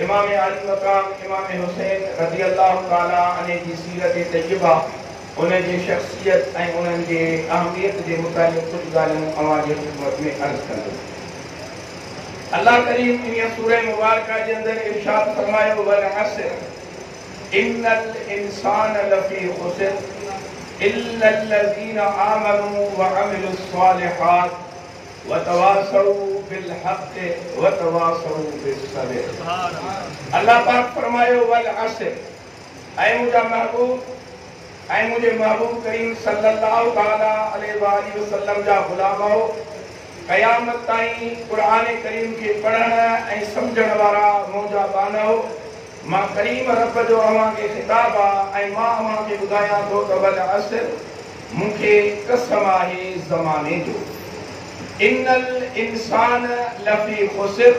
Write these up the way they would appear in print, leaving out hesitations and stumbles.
इमाम अली मकाम इमाम हुसैन रज़ी अल्लाह ताला अन्हु जी सीरत तय्यबा उन जी शख्सियत ऐं उन्हनि जे अहमियत जे मुतालिक़ कुछ ॻाल्हियूं अवां जी ख़िदमत में अर्ज़ कंदुमि। अल्लाह करीम इन सूरह मुबारका जे अंदर इरशाद फरमायो वल अस्र इन्नल इंसान लफी खुस्र इल्लल लज़ीना आमनू व अमिलुस सालिहात व तवासौ बिल हक़ व तवासौ बिस सब्र। अल्लाह पाक फरमायो वल अस्र, ऐ मुझा महबूब ऐं मुझे महबूब करीम सल्लल्लाहु ताला अलैहि वसल्लम जा गुलाम हो, क़यामत ताईं क़ुरान करीम के पढ़ण ऐं समझण वारा मुंहिंजा बान हो। मां करीम रब जो अवां खे ख़िताब आहे ऐं मां अवां खे ॿुधायां थो त वल अस्र मूंखे कसम आहे ज़माने जो। इन्नल इंसान लफ़ी खुस्र,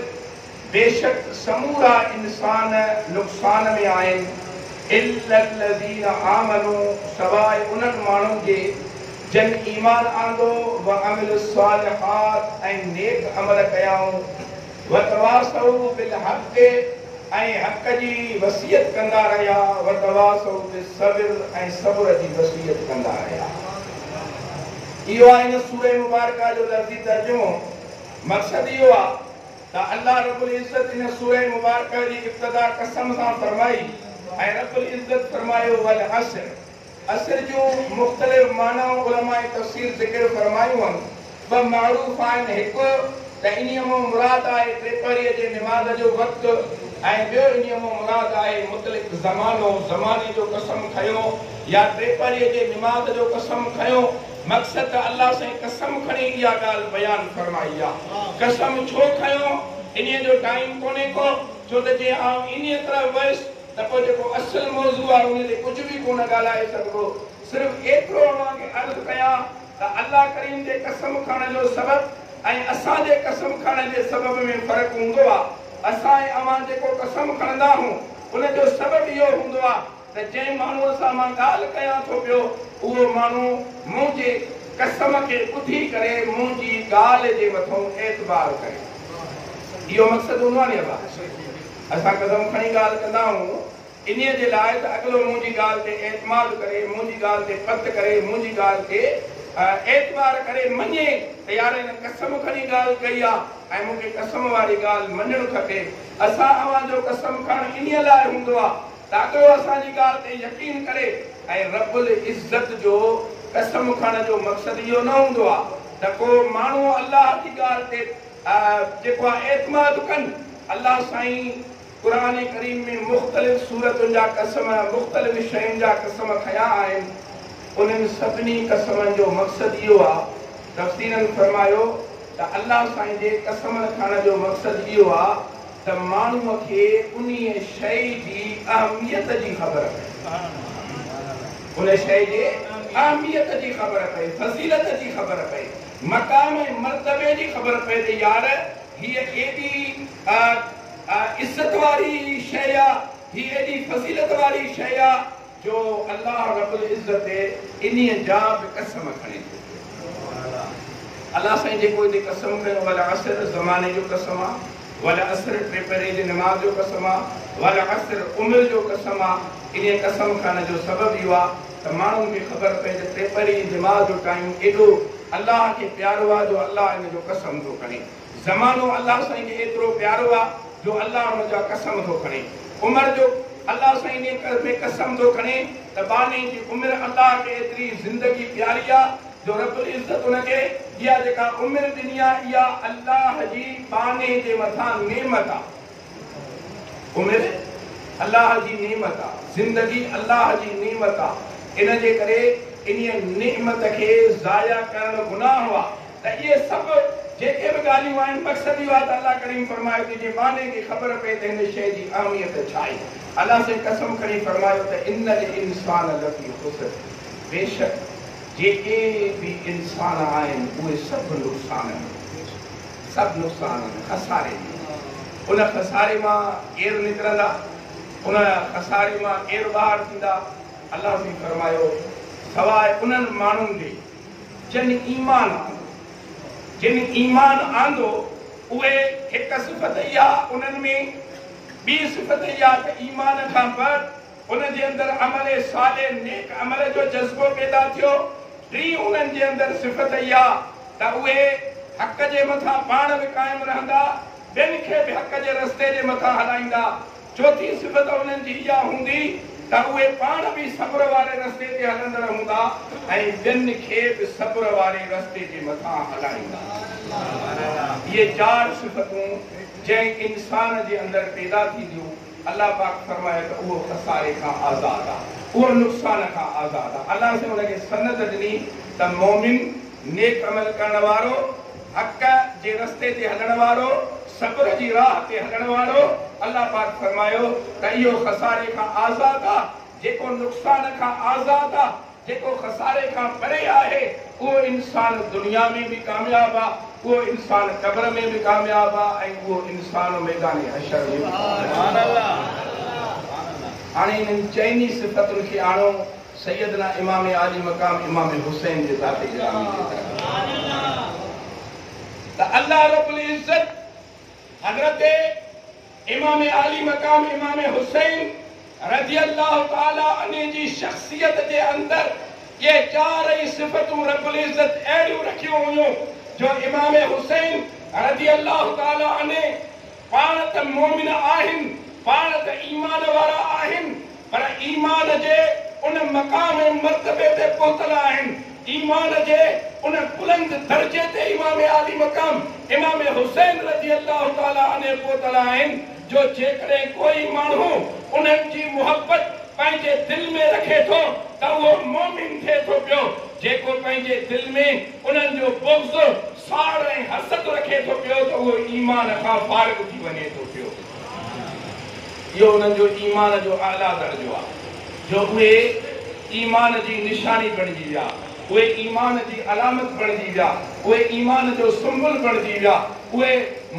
बेशक समूरा इंसान नुक़सान में आहिनि। इल्लल लज़ीना आमनू, सवाइ उन्हनि माण्हुनि जे जन ईमान आंदो व अमिलुस सालिहात ऐं नेक अमल कयाऊं व तवासौ बिल हक़ ऐं हक़ जी वसियत कंदा रहिया व तवासौ बिस सब्र ऐं सब्र जी वसियत कंदा रहिया। इहो आहे इन सूरह मुबारका जो लफ़्ज़ी तर्जुमो। मक़सद इहो आहे त अल्लाह रब्बुल इज़्ज़त इन सूरह मुबारका जी इब्तिदा कसम सां फरमाई ऐं रब्बुल इज़्ज़त फरमायो वल अस्र। अस्र जो मुख़्तलिफ़ माना उलमाए तफ़सीर ज़िक्र फरमायूं आहिनि। ॿ मारूफ़ आहिनि। हिकु त इन्हीअ मां मुराद आहे टेपरीअ जे निमाज़ जो वक़्तु ऐं ॿियो इन्हीअ मां मुराद आहे मुतलिक़ ज़मानो, ज़माने जो कसम खयो या टेपरीअ जे निमाज़ जो कसम खयो। मक़सद त अल्लाह साईं कसम खणी इहा ॻाल्हि बयानु फरमाई आहे। कसम छो खयो, इन्हीअ जो टाइम कोन्हे को, छो त जे आउं इन्हीअ तरफ़ वयुसि त पोइ जेको असुल मौज़ू आहे उन ते कुझु बि कोन ॻाल्हाए सघिबो। सिर्फ़ु एतिरो अव्हांखे अर्ज़ु कयां त अल्लाह करीम जे कसम खणण जो सबबु ऐं असांजे कसम खणण जे सबब में फ़र्क़ु हूंदो आहे। असां ऐं अव्हां जेको कसम खणंदा आहियूं उन जो सबबु इहो हूंदो आहे त जंहिं माण्हूअ सां मां ॻाल्हि कयां थो पियो उहो माण्हू मुंहिंजे कसम खे ॿुधी करे मुंहिंजी ॻाल्हि जे मथां एतबार करे। इहो मक़सदु हूंदो आहे नी। असां कसम खणी ॻाल्हि कंदा आहियूं इन्हीअ जे लाइ त अॻिलो मुंहिंजी ॻाल्हि ते एतमाद करे, मुंहिंजी ॻाल्हि ते पत करे, मुंहिंजी ॻाल्हि ते एतबार करे मञे त यार हिन कसम खणी ॻाल्हि कई आहे ऐं मूंखे कसम वारी ॻाल्हि मञणु खपे। असां अव्हां जो कसम खणणु इन्हीअ लाइ हूंदो आहे त अॻिलो असांजी ॻाल्हि ते यकीन करे। ऐं रब्बुल इज़्ज़त जो कसम खणण जो मक़सदु इहो न हूंदो आहे त को माण्हू अल्लाह जी ॻाल्हि ते जेको आहे एतमाद कनि। अल्लाह साईं क़ुरान करीम में मुख़्तलिफ़ सूरतुनि जा कसम, मुख़्तलिफ़ शयुनि जा कसम खया आहिनि। उन्हनि सभिनी कसमनि जो मक़सदु इहो आहे, तफ़सीरनि फरमायो त अल्लाह साईं जे कसम खणण जो मक़सदु इहो आहे त माण्हूअ खे उन शइ जी अहमियत जी ख़बर पए, उन शइ जे अहमियत जी ख़बर पए, फज़ीलत जी ख़बर पए, मक़ाम ऐं मर्तबे जी ख़बर पए त यार हीअ एॾी इज़त वारी शइ आहे, हीअ एॾी फज़ीलत वारी शइ आहे जो अल्लाह रब्बुल इज़्ज़त इन्हीअ जा बि कसम खणे थो। अल्लाह साईं जेको हिते कसम कयो वल अस्र ज़माने जो कसम आहे, वल अस्र टेपरे जे निमाज़ जो कसम आहे, वल अस्र उमिरि जो कसम आहे। इन्हीअ कसम खणण जो सबबु इहो आहे त माण्हुनि खे ख़बर पए त टेपरी निमाज़ जो टाइम एॾो अल्लाह खे प्यारो आहे जो अल्लाह इन जो कसम थो खणे। ज़मानो अल्लाह साईं खे एतिरो प्यारो आहे जो अल्लाह हुन जा कसम थो खणे। उमिरि जो अल्लाह साईं में कसम थो खणे त बाने जी उमिरि अल्लाह खे एतिरी ज़िंदगी प्यारी आहे जो रब्बुल इज़्ज़त हुनखे इहा जेका उमिरि ॾिनी आहे इहा अल्लाह जी बाने जे मथां नेमत आहे। उमिरि अल्लाह जी नेमत आहे, ज़िंदगी अल्लाह जी नेमत आहे। इन जे करे इन्हीअ नेमत खे ज़ाया करणु गुनाह आहे। त इहे सभु जेके बि ॻाल्हियूं आहिनि मक़सदु इहो आहे त अल्लाह करीम फरमायो कि जे माने खे ख़बर पए त हिन शइ जी अहमियत छा आहे। अल्लाह से कसम खणी फरमायो त इन्नल इंसान लफ़ी खुस्र, बेशक जेके बि इंसान आहिनि उहे सभु नुक़सान आहिनि, सभु नुक़सान आहिनि, खसारे में। उन खसारे मां केरु निकिरंदा, उन खसारे मां केरु ॿाहिरि थींदा। अल्लाह से फरमायो सवाइ उन्हनि माण्हुनि जे जिन ईमान आंदो, जिन ईमान आंदो उहे हिकु सिफ़त इहा उन्हनि में बी सिफत या ईमान खां बाद उन जे अंदर अमल साले नेक अमल जो जज्बो पैदा थियो। टी उन्हनि जे अंदर सिफत या त उहे हक़ जे मथां पाण बि कायम रहंदा, ॿियनि खे बि हक़ जे रस्ते जे मथां हलाईंदा। चौथी सिफत उन्हनि जी इहा हूंदी त उहे पाण बि सब्र वारे रस्ते ते हलंदड़ हूंदा ऐं ॿियनि खे बि सब्र वारे रस्ते जे मथां हलाईंदा। ये चार सिफतूं जंहिं इंसान जे अंदर पैदा थींदियूं, अल्लाह पाक फरमाए त उहो खसारे खां आज़ाद आहे, उहो नुक़सान खां आज़ाद आहे। अल्लाह से उनखे सनद ॾिनी त मोमिन, नेक अमल करण वारो, हक़ जे रस्ते ते हलण वारो, सब्र जी राह ते हलण वारो, अल्लाह पाक फरमायो त इहो खसारे खां आज़ाद आहे, जेको नुक़सान खां आज़ाद आहे, जेको खसारे खां परे आहे, उहो इंसान दुनिया में भी कामयाब आहे, वो इंसान कब्र में भी कामयाब आहे ऐं उहो इंसान मैदान हशर में भी। सुभान अल्लाह। हाणे इन चइनी सिफ़तुनि खे आणो सैयदना इमाम आली मकाम इमाम हुसैन जे ज़ात गिरामी जे तरफ़। सुभान अल्लाह। त अल्लाह रब्बुल इज्जत हज़रत इमाम आली मकाम इमाम हुसैन रज़ी अल्लाह ताला अन्हु जी शख्सियत जे अंदर ये चार सिफ़तूं रब्बुल इज्जत अहिड़ियूं रखियूं हुयूं जो इमाम हुसैन रज़ी अल्लाह ताला अन्हु पाण त मोमिन आहिनि, पाण त ईमान वारा आहिनि, पर ईमान जे उन मकाम ऐं मर्तबे ते पहुतल आहिनि, ईमान जे उन बुलंद दर्जे ते इमाम आली मकाम इमाम हुसैन रज़ी अल्लाह ताला अन्हु पहुतल आहिनि जो जेकॾहिं कोई माण्हू उन्हनि जी मुहबत पंहिंजे दिल में रखे थो त उहो मोमिन थिए थो पियो, जेको पंहिंजे दिल में उन्हनि जो बुग़्ज़, साड़ ऐं हसद रखे थो पियो त उहो ईमान खां फारिग थी वञे थो पियो। इहो उन्हनि जो ईमान जो आला दर्जो आहे जो उहे ईमान जी निशानी बणिजी विया, उहे ईमान जी अलामत बणिजी विया, उहे ईमान जो सिंबल बणिजी विया, उहे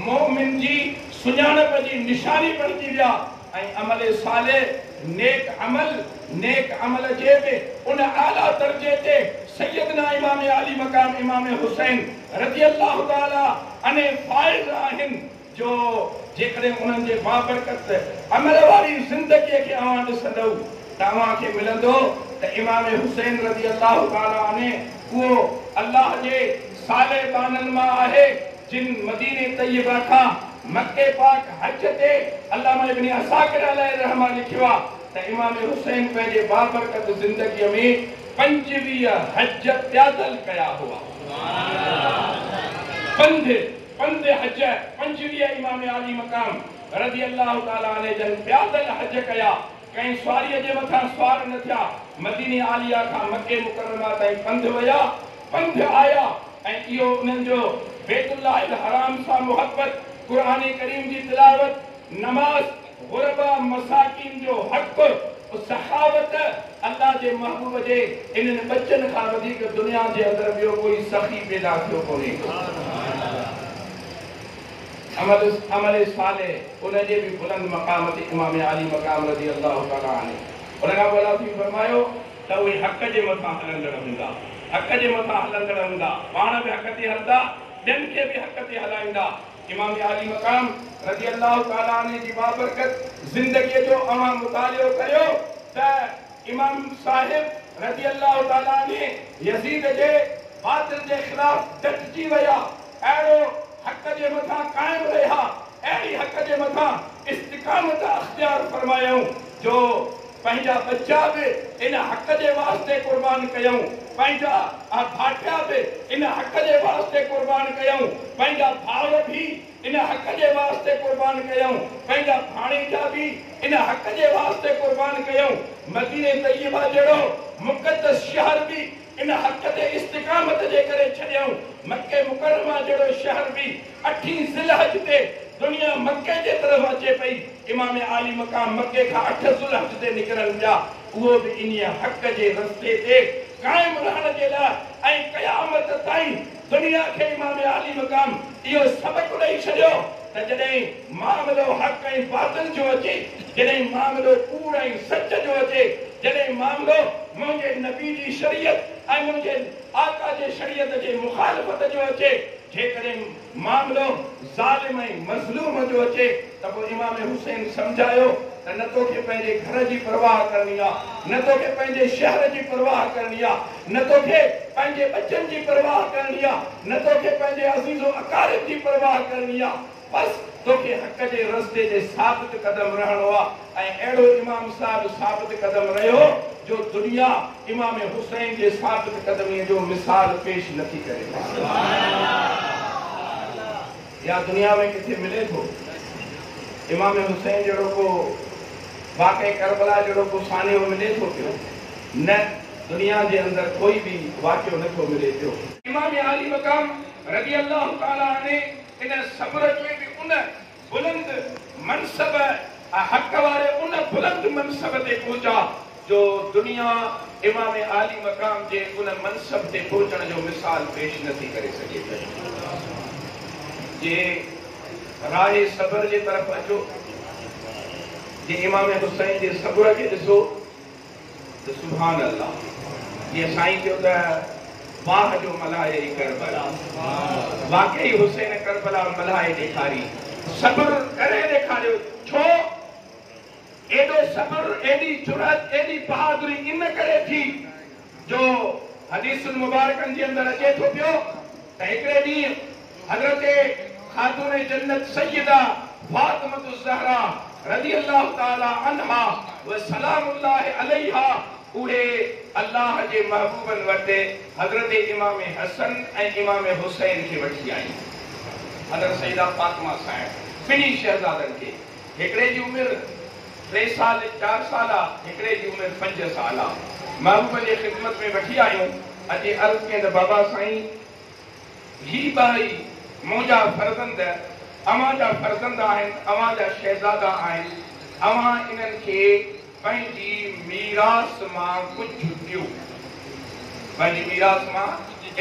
मोमिन जी सुञाणप जी निशानी बणिजी विया ऐं अमल साले नेक अमल जे बि उन आला दर्जे ते सैयदना इमाम आली मकाम इमाम हुसैन रज़ी अल्लाह ताला अन्हु फाइज़ आहिनि जो जेकॾहिं उन्हनि जे बाबरकत अमल वारी ज़िंदगीअ खे अवां ॾिसंदव त अव्हांखे मिलंदो त इमाम हुसैन रज़ी अल्लाह ताला अन्हु उहो अल्लाह जे साले बाननि मां आहे जिन मदीने तैयबा खां मक्के पाक हज ते अल्लामा इब्न असाकिर अलैहि रहमा लिखियो आहे त इमाम हुसैन पंहिंजे बाबरकत ज़िंदगीअ में 25 हज प्यादल कया हुआ। पंध हज 25 इमाम आली मकाम रज़ी अल्लाह ताला अन्हु जन प्यादल हज कया, कंहिं सवारीअ जे मथां सवार न थिया, मदीने आलिया खां मक्के मुकरमा ताईं पंध विया, पंध आया ऐं इहो उन्हनि जो बैतुल्लाह हराम सां मुहब्बत, कुरान करीम जी तिलावत, नमाज, गुरबा मसाकिन जो हक़, सखावत, अल्लाह जे महबूब जे इन्हनि बचन खां वधीक दुनिया जे अंदर ॿियो कोई सखी पैदा थियो कोन्हे। अमल साले उन जे बि बुलंद मक़ाम ते इमाम आली मक़ाम रज़ी अल्लाह ताला अन्हु उन खां पोइ अल्लाह फरमायो त उहे हक़ जे मथां हलंदड़ हूंदा, हक़ जे मथां हलंदड़ हूंदा, पाण बि हक़ ते हलंदा, ॿियनि खे बि हक़ ते हलाईंदा। इमाम आली मकाम रज़ी अल्लाह ताला अन्हु जी बाबरकत ज़िंदगीअ जो अवां मुतालियो कयो त इमाम साहिब रज़ी अल्लाह ताला अन्हु यज़ीद जे बातिल जे ख़िलाफ़ डटजी विया, अहिड़ो हक़ जे मथां कायम रहिया, अहिड़ी हक़ जे मथां इस्तिक़ामत अख़्तियार फरमायूं जो पंहिंजा बच्चा बि इन हक़ जे वास्ते कुर्बान कयूं, पंहिंजा भाटिया बि इन हक़ जे वास्ते कुर्बान कयूं, पंहिंजा भाउर बि इन हक़ जे वास्ते कुर्बान कयूं, पंहिंजा भाणेजा बि इन हक़ जे वास्ते कुर्बान कयूं। मदीने तैयबा जहिड़ो मुक़द्दस शहर बि इन हक़ ते इस्तिक़ामत जे करे छॾियऊं, मक्के मुकरमा जहिड़ो शहर बि 8 ज़िलहज ते दुनिया मक्के जे तरफ़ अचे पई, इमाम आली मकाम मक्के खां 8 ज़िलहज ते निकिरनि पिया, उहो बि इन हक़ जे रस्ते ते कायम रहण जे लाइ ऐं क़यामत ताईं दुनिया खे इमाम आली मकाम इहो सबक़ ॾेई छॾियो त जॾहिं मामिलो हक़ ऐं बातिल जो अचे, जॾहिं मामिलो कूड़ ऐं सच जो अचे, जॾहिं मामिलो मुंहिंजे नबी जी शरीयत ऐं मुंहिंजे आका जे शरीयत जे मुखालिफ़त जो अचे, जेकॾहिं मामलो ज़ालिम ऐं मज़लूम जो अचे त पोइ इमाम हुसैन सम्झायो त न तोखे पंहिंजे घर जी परवाह करणी आहे, न तोखे पंहिंजे शहर जी परवाह करणी आहे, न तोखे पंहिंजे बचनि जी परवाह करणी आहे, न तोखे पंहिंजे अज़ीज़ो अकारिब जी परवाह करणी आहे। बस तोखे हक़ जे रस्ते जे साबित कदम रहणो आहे ऐं अहिड़ो इमाम साहिब साबित कदम रहियो जो दुनिया इमाम हुसैन जे साबित कदमीअ जो मिसाल पेश नथी करे। या दुनिया में किथे मिले थो इमाम हुसैन जहिड़ो को वाक़ई करबला जहिड़ो को सानियो मिले थो पियो? न, दुनिया जे अंदर कोई भी वाक़ियो नथो मिले पियो। इमाम आली मकाम रज़ी अल्लाह ताला ने इन सब्र खे बि उन बुलंद मनसब हक़ वारे उन बुलंद मनसब ते पहुचा जो दुनिया इमाम आली मकाम जे उन मनसब ते पहुचण जो मिसाल पेश नथी करे सघे पई। जे राह सब्र जे तरफ़ अचो, जे इमाम हुसैन जे सब्र खे ॾिसो त सुभान अल्लाह, ये साईं जो त वाह जो मलाए करबला, वाकई हुसैन करबला मलाए ॾेखारी, सब्र करे ॾेखारियो। छो एॾो सब्र, एॾी जुरत, एॾी बहादुरी इन करे थी जो हदीसुल मुबारकनि जे अंदरि अचे थो पियो त हिकिड़े ॾींहुं हज़रत खातून जन्नत सय्यदा फातिमा ज़हरा रज़ी अल्लाह ताला अन्हा व सलामुल्लाह अलैहा उहे अल्लाह जे महबूबन वटि हज़रत इमाम हसन ऐं इमाम हुसैन खे वठी आई। हज़रत सैयदा फातिमा साहिब ॿिन्ही शहज़ादनि खे, हिकिड़े जी उमिरि 3 साल 4 साल आहे, हिकिड़े जी उमिरि 5 साल आहे। महबूब जे ख़िदमत में वठी आयूं। अॼु अर्ज़ कयईं त बाबा साईं ही ॿई मुंहिंजा फर्ज़ंद अवां जा फर्ज़ंद आहिनि, अवां जा शहज़ादा आहिनि, अवां इन्हनि खे पंहिंजी मीरास मां कुझु ॾियो, पंहिंजी मीरास मां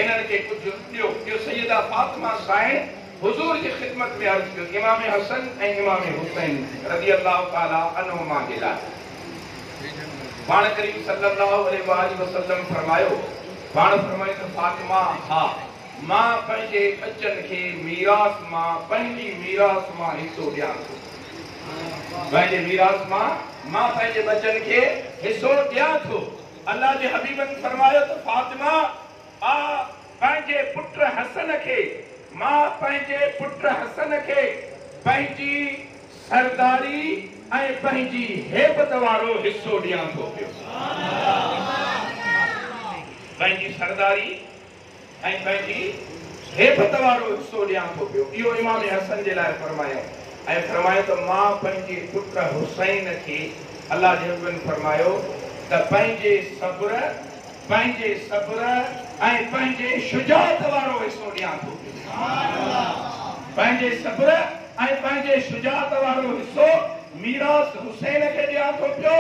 इन्हनि खे कुझु ॾियो। इहो सैयदा फातिमा साहिब हुज़ूर जी ख़िदमत में अर्ज़ कयो इमाम हसन ऐं इमाम हुसैन रज़ी अल्लाह ताला अन्हुमा जे लाइ। पाण करीम सल्लल्लाहु अलैहि वसल्लम फरमायो, पाण फरमायो त फातिमा हा मां पंहिंजे बचनि खे मीरास मां, पंहिंजी मीरास मां हिस्सो ॾियां थो, पंहिंजे मीरास मां मां पंहिंजे बचनि खे हिस्सो ॾियां थो। अल्लाह जे हबीबन फरमायो त फातिमा आ पंहिंजे पुट हसन खे, मां पंहिंजे पुट हसन खे पंहिंजी सरदारी ऐं पंहिंजी हेबत वारो हिस्सो ॾियां थो पियो, पंहिंजी सरदारी ऐं पंहिंजी हेबत वारो हिस्सो ॾियां थो पियो। इहो इमाम हसन जे लाइ फरमायो ऐं फरमायो त मां पंहिंजे पुट हुसैन खे, अल्लाह जे हबीबन फरमायो त पंहिंजे सब्र ऐं पंहिंजे शुजात वारो हिस्सो ॾियां थो पियो, पंहिंजे सब्र ऐं पंहिंजे शुजात वारो हिस्सो मीरास हुसैन खे ॾियां थो पियो।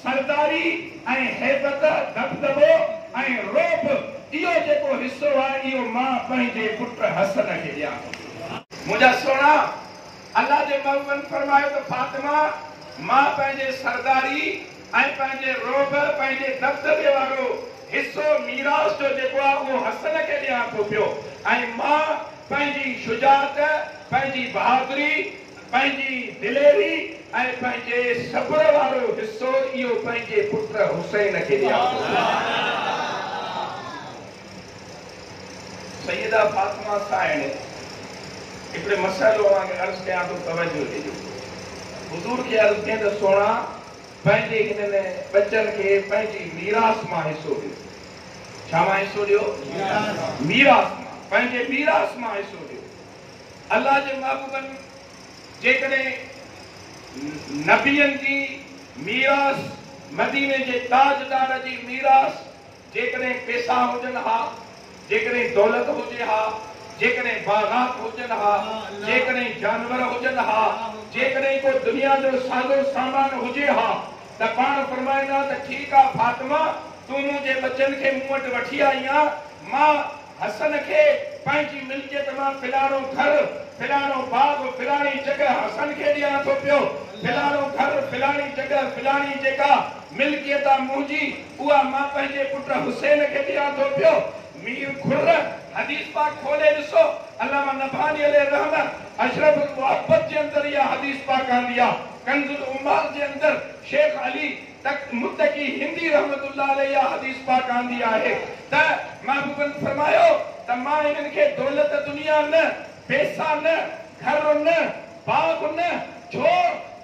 सरदारी ऐं हेबत, दबदबो ऐं रोब, इहो जेको हिस्सो आहे इहो मां पंहिंजे पुट हसन खे ॾियां थो। मुंहिंजा सोना अल्लाह जे महबूबन फरमायो त फातिमा मां पंहिंजे सरदारी ऐं पंहिंजे रोब, पंहिंजे दबदबे वारो हिस्सो मीरास जो जेको आहे उहो हसन खे ॾियां थो पियो ऐं मां पंहिंजी शुजात, पंहिंजी बहादुरी, पंहिंजी दिलेरी ऐं पंहिंजे सब्र वारो हिस्सो इहो पंहिंजे पुट हुसैन खे ॾियां थो पियो। सैयदा फातिमा साहिब हिकिड़े मसइलो खे अर्ज़ कयां थो, तवजो ॾिजो। हुज़ूर खे अर्ज़ कयईं त सोना पंहिंजे हिननि बचनि खे पंहिंजी मीरास मां हिस्सो ॾियो। छा मां हिस्सो ॾियो? मीरास मां, पंहिंजे मीरास मां हिस्सो ॾियो। अल्लाह जे महबूबनि जेकॾहिं नबियनि जी मीरास, मदीने जे ताजदार जी मीरास, जेकॾहिं पैसा हुजनि हा, जेकॾहिं दौलत हुजे हा, जेकॾहिं बागात हुजनि हा, जेकॾहिं जानवर हुजनि हा, जेकॾहिं को दुनिया जो सादो सामान हुजे हा, त पाण फरमाईंदा त ठीकु आहे फातिमा तूं मुंहिंजे बचनि खे मूं वटि वठी आई आहे, मां हसन खे पंहिंजी मिल्कियत मां फिलाणो घर, फिलाणो बाग, फिलाणी जगह हसन खे ॾियां थो पियो, फिलाणो घर, फिलाणी जगह, फिलाणी जेका मिल्कियत आहे मुंहिंजी उहा मां पंहिंजे पुट हुसैन खे ॾियां थो पियो। मीर खुर हदीस पाक खोले ॾिसो, अल्लामा नबानी अलैहि रहमत अशरफुल मुहब्बत जे अंदर इहा हदीस पाक आंदी आहे। कंजुल उम्माल जे अंदर शेख अली तक मुत्तकी हिंदी रहमतुल्लाह अलैहि हदीस पाक आंदी आहे त महबूबन फरमायो त मां इन्हनि खे दौलत दुनिया न, पैसा न, घर न, बाग न, छो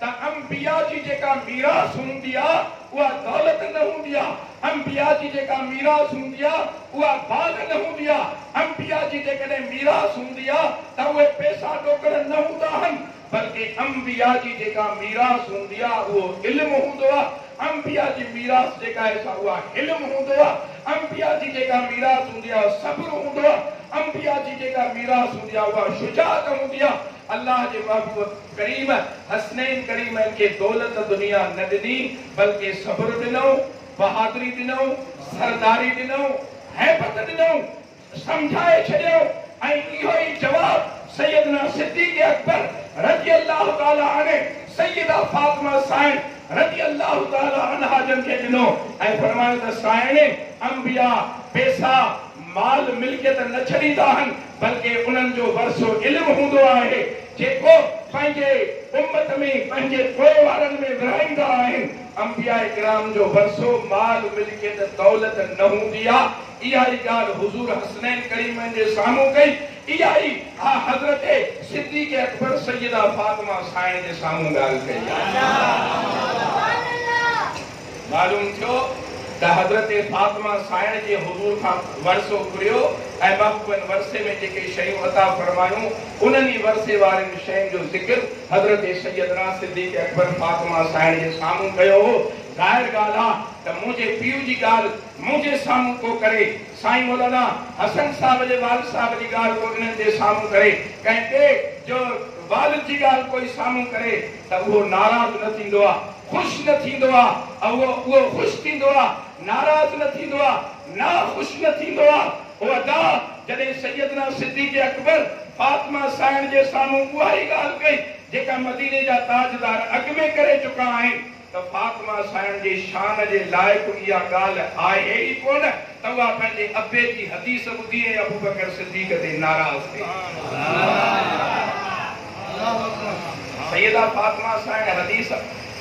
त अंबिया जी जेका मीरास हूंदी आहे उहा दौलत न हूंदी आहे। अंबिया जी जेका मीरास हूंदी आहे उहा बाग न हूंदी आहे। अंबिया जी जेकॾहिं मीरास हूंदी आहे त उहे पैसा टोकड़ न हूंदा आहिनि, बल्कि अंबिया जी जेका मीरास हूंदी आहे उहो इल्मु हूंदो आहे। अंबिया जी मीरास जेका आहे सा उहा इल्मु हूंदो आहे। अंबिया जी जेका मीरास हूंदी आहे सब्र हूंदो आहे। अंबिया जी जेका मीरास हूंदी आहे उहा शुजाअत हूंदी आहे। अल्लाह जे महबूब करीम हसनैन करीमन के दौलत दुनिया न ॾिनी, बल्कि सब्र ॾिनो, बहादुरी ॾिनो, सरदारी ॾिनो, हैबत ॾिनो, समझाए छॾियो। ऐं इहो ई जवाब सैयदना सिद्दीक़ अकबर रज़ी अल्लाह ताला अन्हु सैयदा फातिमा साइण रज़ी अल्लाह ताला अन्हा जन खे ॾिनो ऐं फरमायो त साइण अंबिया पैसा माल मिल्कियत न छॾींदा आहिनि, बल्कि उन्हनि जो वरसो इल्मु हूंदो आहे जेको पंहिंजे उम्मत में, पंहिंजे पोइ वारनि में विरहाईंदा आहिनि। अंबिया किराम जो वरसो माल मिल्कियत दौलत न हूंदी आहे। इहा ई ॻाल्हि हुज़ूर हसनैन करीमन जे साम्हूं कई। इहा ई हज़रत सिद्दीक़ अकबर सैयदा फातिमा साइण जे साम्हूं ॻाल्हि कई आहे। मालूम थियो त हज़रत फातिमा साइण जे हुज़ूर खां वरसो घुरियो ऐं महबूबन वरसे में जेके शयूं अता फरमायूं उन्हनि वरसे वारनि शयुनि जो ज़िक्र हज़रत सैयदना सिद्दीक़ अकबर फातिमा साइण जे साम्हूं कयो हो। ज़ाहिर ॻाल्हि आहे त मुंहिंजे पीउ जी ॻाल्हि मुंहिंजे साम्हूं को करे, साईं मौलाना हसन साहब जे वालिद साहब जी ॻाल्हि को इन्हनि जे साम्हूं करे, कंहिं ॿिए जो वालिद जी ॻाल्हि कोई साम्हूं करे त उहो नाराज़ न थींदो आहे, ख़ुशि न थींदो आहे। उहो ख़ुशि थींदो आहे, नाराज़ न थींदो आहे, ना ख़ुशि न थींदो आहे। उहो अदा जॾहिं सैयदना सिद्दीक़ अकबर फातिमा साइण जे साम्हूं उहा ई ॻाल्हि कई जेका मदीने जा ताजदार अॻु में करे चुका आहिनि त फातिमा साइण जी शान जे लाइक़ इहा ॻाल्हि आहे ई कोन त उहा पंहिंजे अबे जी हदीस ॿुधी ऐं अबू बकर सिद्दीक़ ते नाराज़ थिए। सैयदा फातिमा साइण हदीस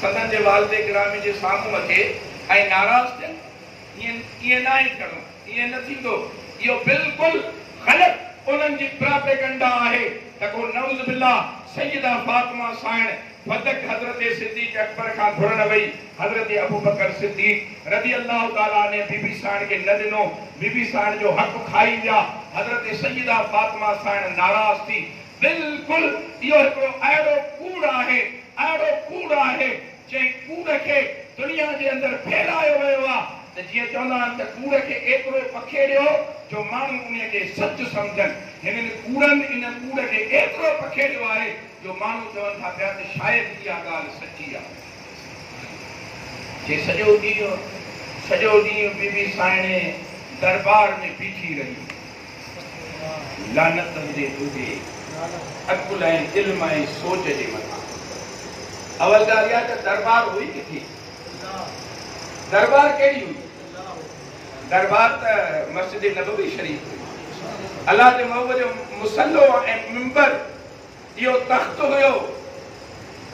सदन जे वालिद गिरामी जे साम्हूं अचे ऐं नाराज़ थियनि, ईअं न आहे करणो, ईअं न थींदो। इहो बिल्कुलु ग़लति उन्हनि जी प्रोपेगेंडा आहे त को नऊज़ बिल्लाह सैयदा फातिमा साइण वधक हज़रत सिद्दीक़ अकबर खां घुरण वई। हज़रत अबू बकर सिद्दीक़ रज़ी अल्लाह ताला ने बीबी साइण खे न ॾिनो, बीबी साइण जो हक़ खाई विया। हज़रत सैयदा फातिमा साइण नाराज़ थी। बिल्कुलु इहो हिकिड़ो अहिड़ो कूड़ आहे, अहिड़ो कूड़ आहे जंहिं कूड़ खे दुनिया जे अंदरि फैलायो वियो आहे त जीअं चवंदा आहिनि त कूड़ खे एतिरो पखेड़ियो जो माण्हू उन खे सच सम्झनि। हिननि कूड़नि इन कूड़ खे एतिरो पखेड़ियो आहे जो माण्हू चवनि था पिया त शायदि इहा ॻाल्हि सची आहे। जे सॼो ॾींहुं बीबी साइण दरबार में बीठी रही, लानत हुजे तुंहिंजे अकुल ऐं इल्म ऐं सोच जे मथां। अवल ॻाल्हि आहे त दरबार हुई किथे? दरबार कहिड़ी हुई? दरबार त मस्जिद नबवी शरीफ हुई। अल्लाह जे महबूब जो मुसल्लो ऐं मिंबर इहो तख़्त हुयो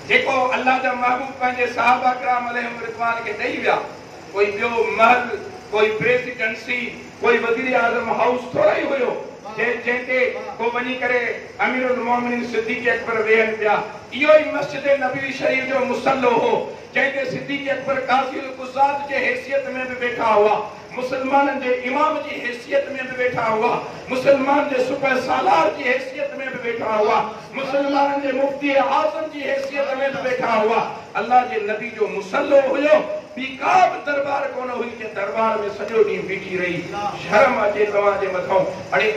जेको अल्लाह जा महबूब पंहिंजे सहाबा किराम अलैहिम रिज़वान खे ॾेई विया। कोई ॿियो महल, कोई प्रेसिडेंसी, कोई वज़ीर आज़म हाउस थोरा ई हुयो जंहिंते को वञी करे अमीरुल मोमिनीन सिद्दीक़ अकबर वेहनि पिया। इहो ई मस्जिद नबवी शरीफ जो मुसल्लो हो जंहिंते सिद्दीक़ अकबर काज़ी कुज़ात जे हैसियत में बि वेठा हुआ, मुसलमाननि जे इमाम जी हैसियत में बि वेठा हुआ, मुसलमान जे सुबह सालार जी हैसियत में बि वेठा हुआ, मुसलमाननि जे मुफ्ती आज़म जी हैसियत में बि वेठा हुआ। अल्लाह जे नबी जो मुसल्लो हुयो। ॿी का बि दरबार कोन हुई जे दरबार में सॼो ॾींहुं बीठी रही। शर्म अचे तव्हां जे मथां। हाणे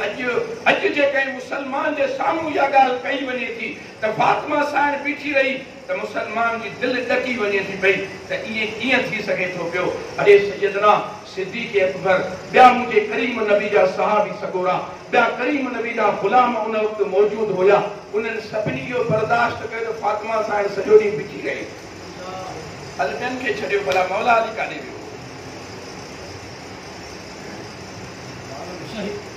अॼु जे कंहिं मुसलमान जे साम्हूं इहा ॻाल्हि कई वञे थी त फातिमा साइण बीठी रही त मुसलमान जी दिलि ॾकी वञे थी पई त ईअं कीअं थी सघे थो पियो। अरे सैयदना सिद्दीक़ अकबर, ॿिया मुंहिंजे करीम नबी जा सहाबी सगोरा, ॿिया करीम नबी जा ग़ुलाम उन वक़्तु मौजूदु हुया। उन्हनि सभिनी इहो बर्दाश्त कयो त फातिमा साइण सॼो ॾींहुं बीठी रही। हल ॿियनि खे छॾियो, भला मौला अली काॾे वियो?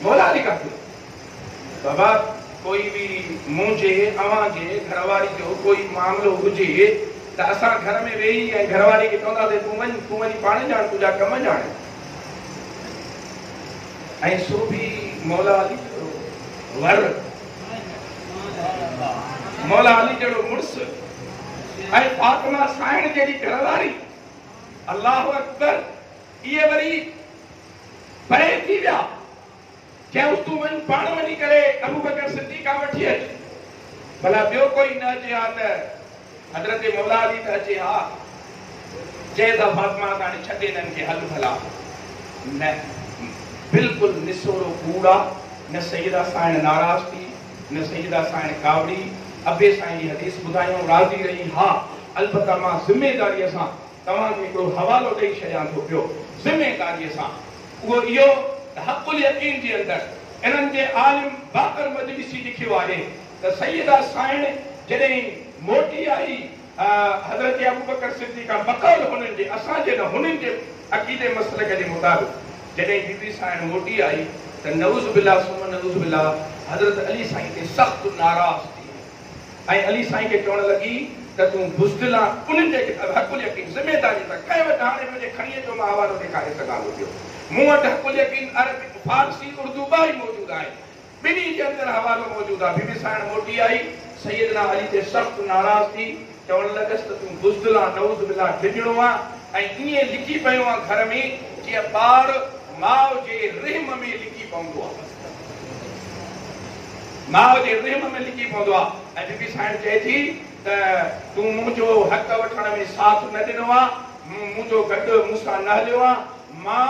मौला अली काॾे? बाबा कोई भी मुझे अवां जे घरवारी जो कोई मामलो हुजे त असां घर में वेही ऐं घरवारी खे चवंदासीं तूं वञी पाण ॼाण तुंहिंजा कम ॼाण ऐं सो भी मौला अली वर मौला अली जहिड़ो मुड़ुस ऐं फातिमा साइण जहिड़ी घरवारी अल्लाहु अकबर इहे वरी परे थी विया चयऊं तूं वञ पाण वञी करे अबू बकर सिद्दीक़ खां वठी अच भला ॿियो कोई न अचे हा त हज़रत मौला अली त अचे हा चए त फातिमा हाणे छॾे हिननि खे हल भला न बिल्कुलु निसोड़ो कूड़ा न सईदा साइण नाराज़ थी न सईदा साइण कावड़ी अबे साईं जी हदीस ॿुधायूं राज़ी रही हा अलबत्ता मां ज़िमेदारीअ सां तव्हांखे हिकिड़ो हवालो ॾेई छॾियां थो पियो ज़िमेदारीअ सां उहो इहो हक़ुल यकीन जे अंदरि इन्हनि जे आलिम बाकर मजलिसी लिखियो आहे त सईदा साइण जॾहिं मोटी आई हज़रत अबू बकर सिद्दीक़ खां बक़ौल हुननि जे असांजे न हुननि जे अक़ीदे मसलक जे मुताबिक़ जॾहिं बीबी साइण मोटी आई त नऊज़ बिल्लाह सुम नऊज़ बिल्लाह हज़रत अली साईं ते सख़्तु नाराज़ थी ऐं अली साईं खे चवण लॻी त तूं बुज़दिल आहे उन्हनि जे हक़ुल यकीन ज़िमेदारी त कंहिं वटि हाणे मुंहिंजे खणीअ जो मां हवालो ॾेखारे सघां थो पियो मूं वटि हक़ुल यकीन अरबी फारसी उर्दू ॿई मौजूदु आहे ॿिन्ही जे अंदरि हवालो मौजूदु आहे बीबी साइण मोटी आई सैयदना अली ते सख़्तु नाराज़ थी चवण लॻसि त तूं बुज़दिल आहे नऊज़ बिल्लाह डिॼणो आहे ऐं ईअं लिखी पियो आहे घर में जीअं ॿार माउ जे रहम में लिखी पवंदो आहे माउ जे रहम में लिखी पवंदो आहे ऐं बीबी साइण चए थी त तूं मुंहिंजो हक़ वठण में साथ न ॾिनो आहे मुंहिंजो गॾु मूंसां न हलियो आहे मां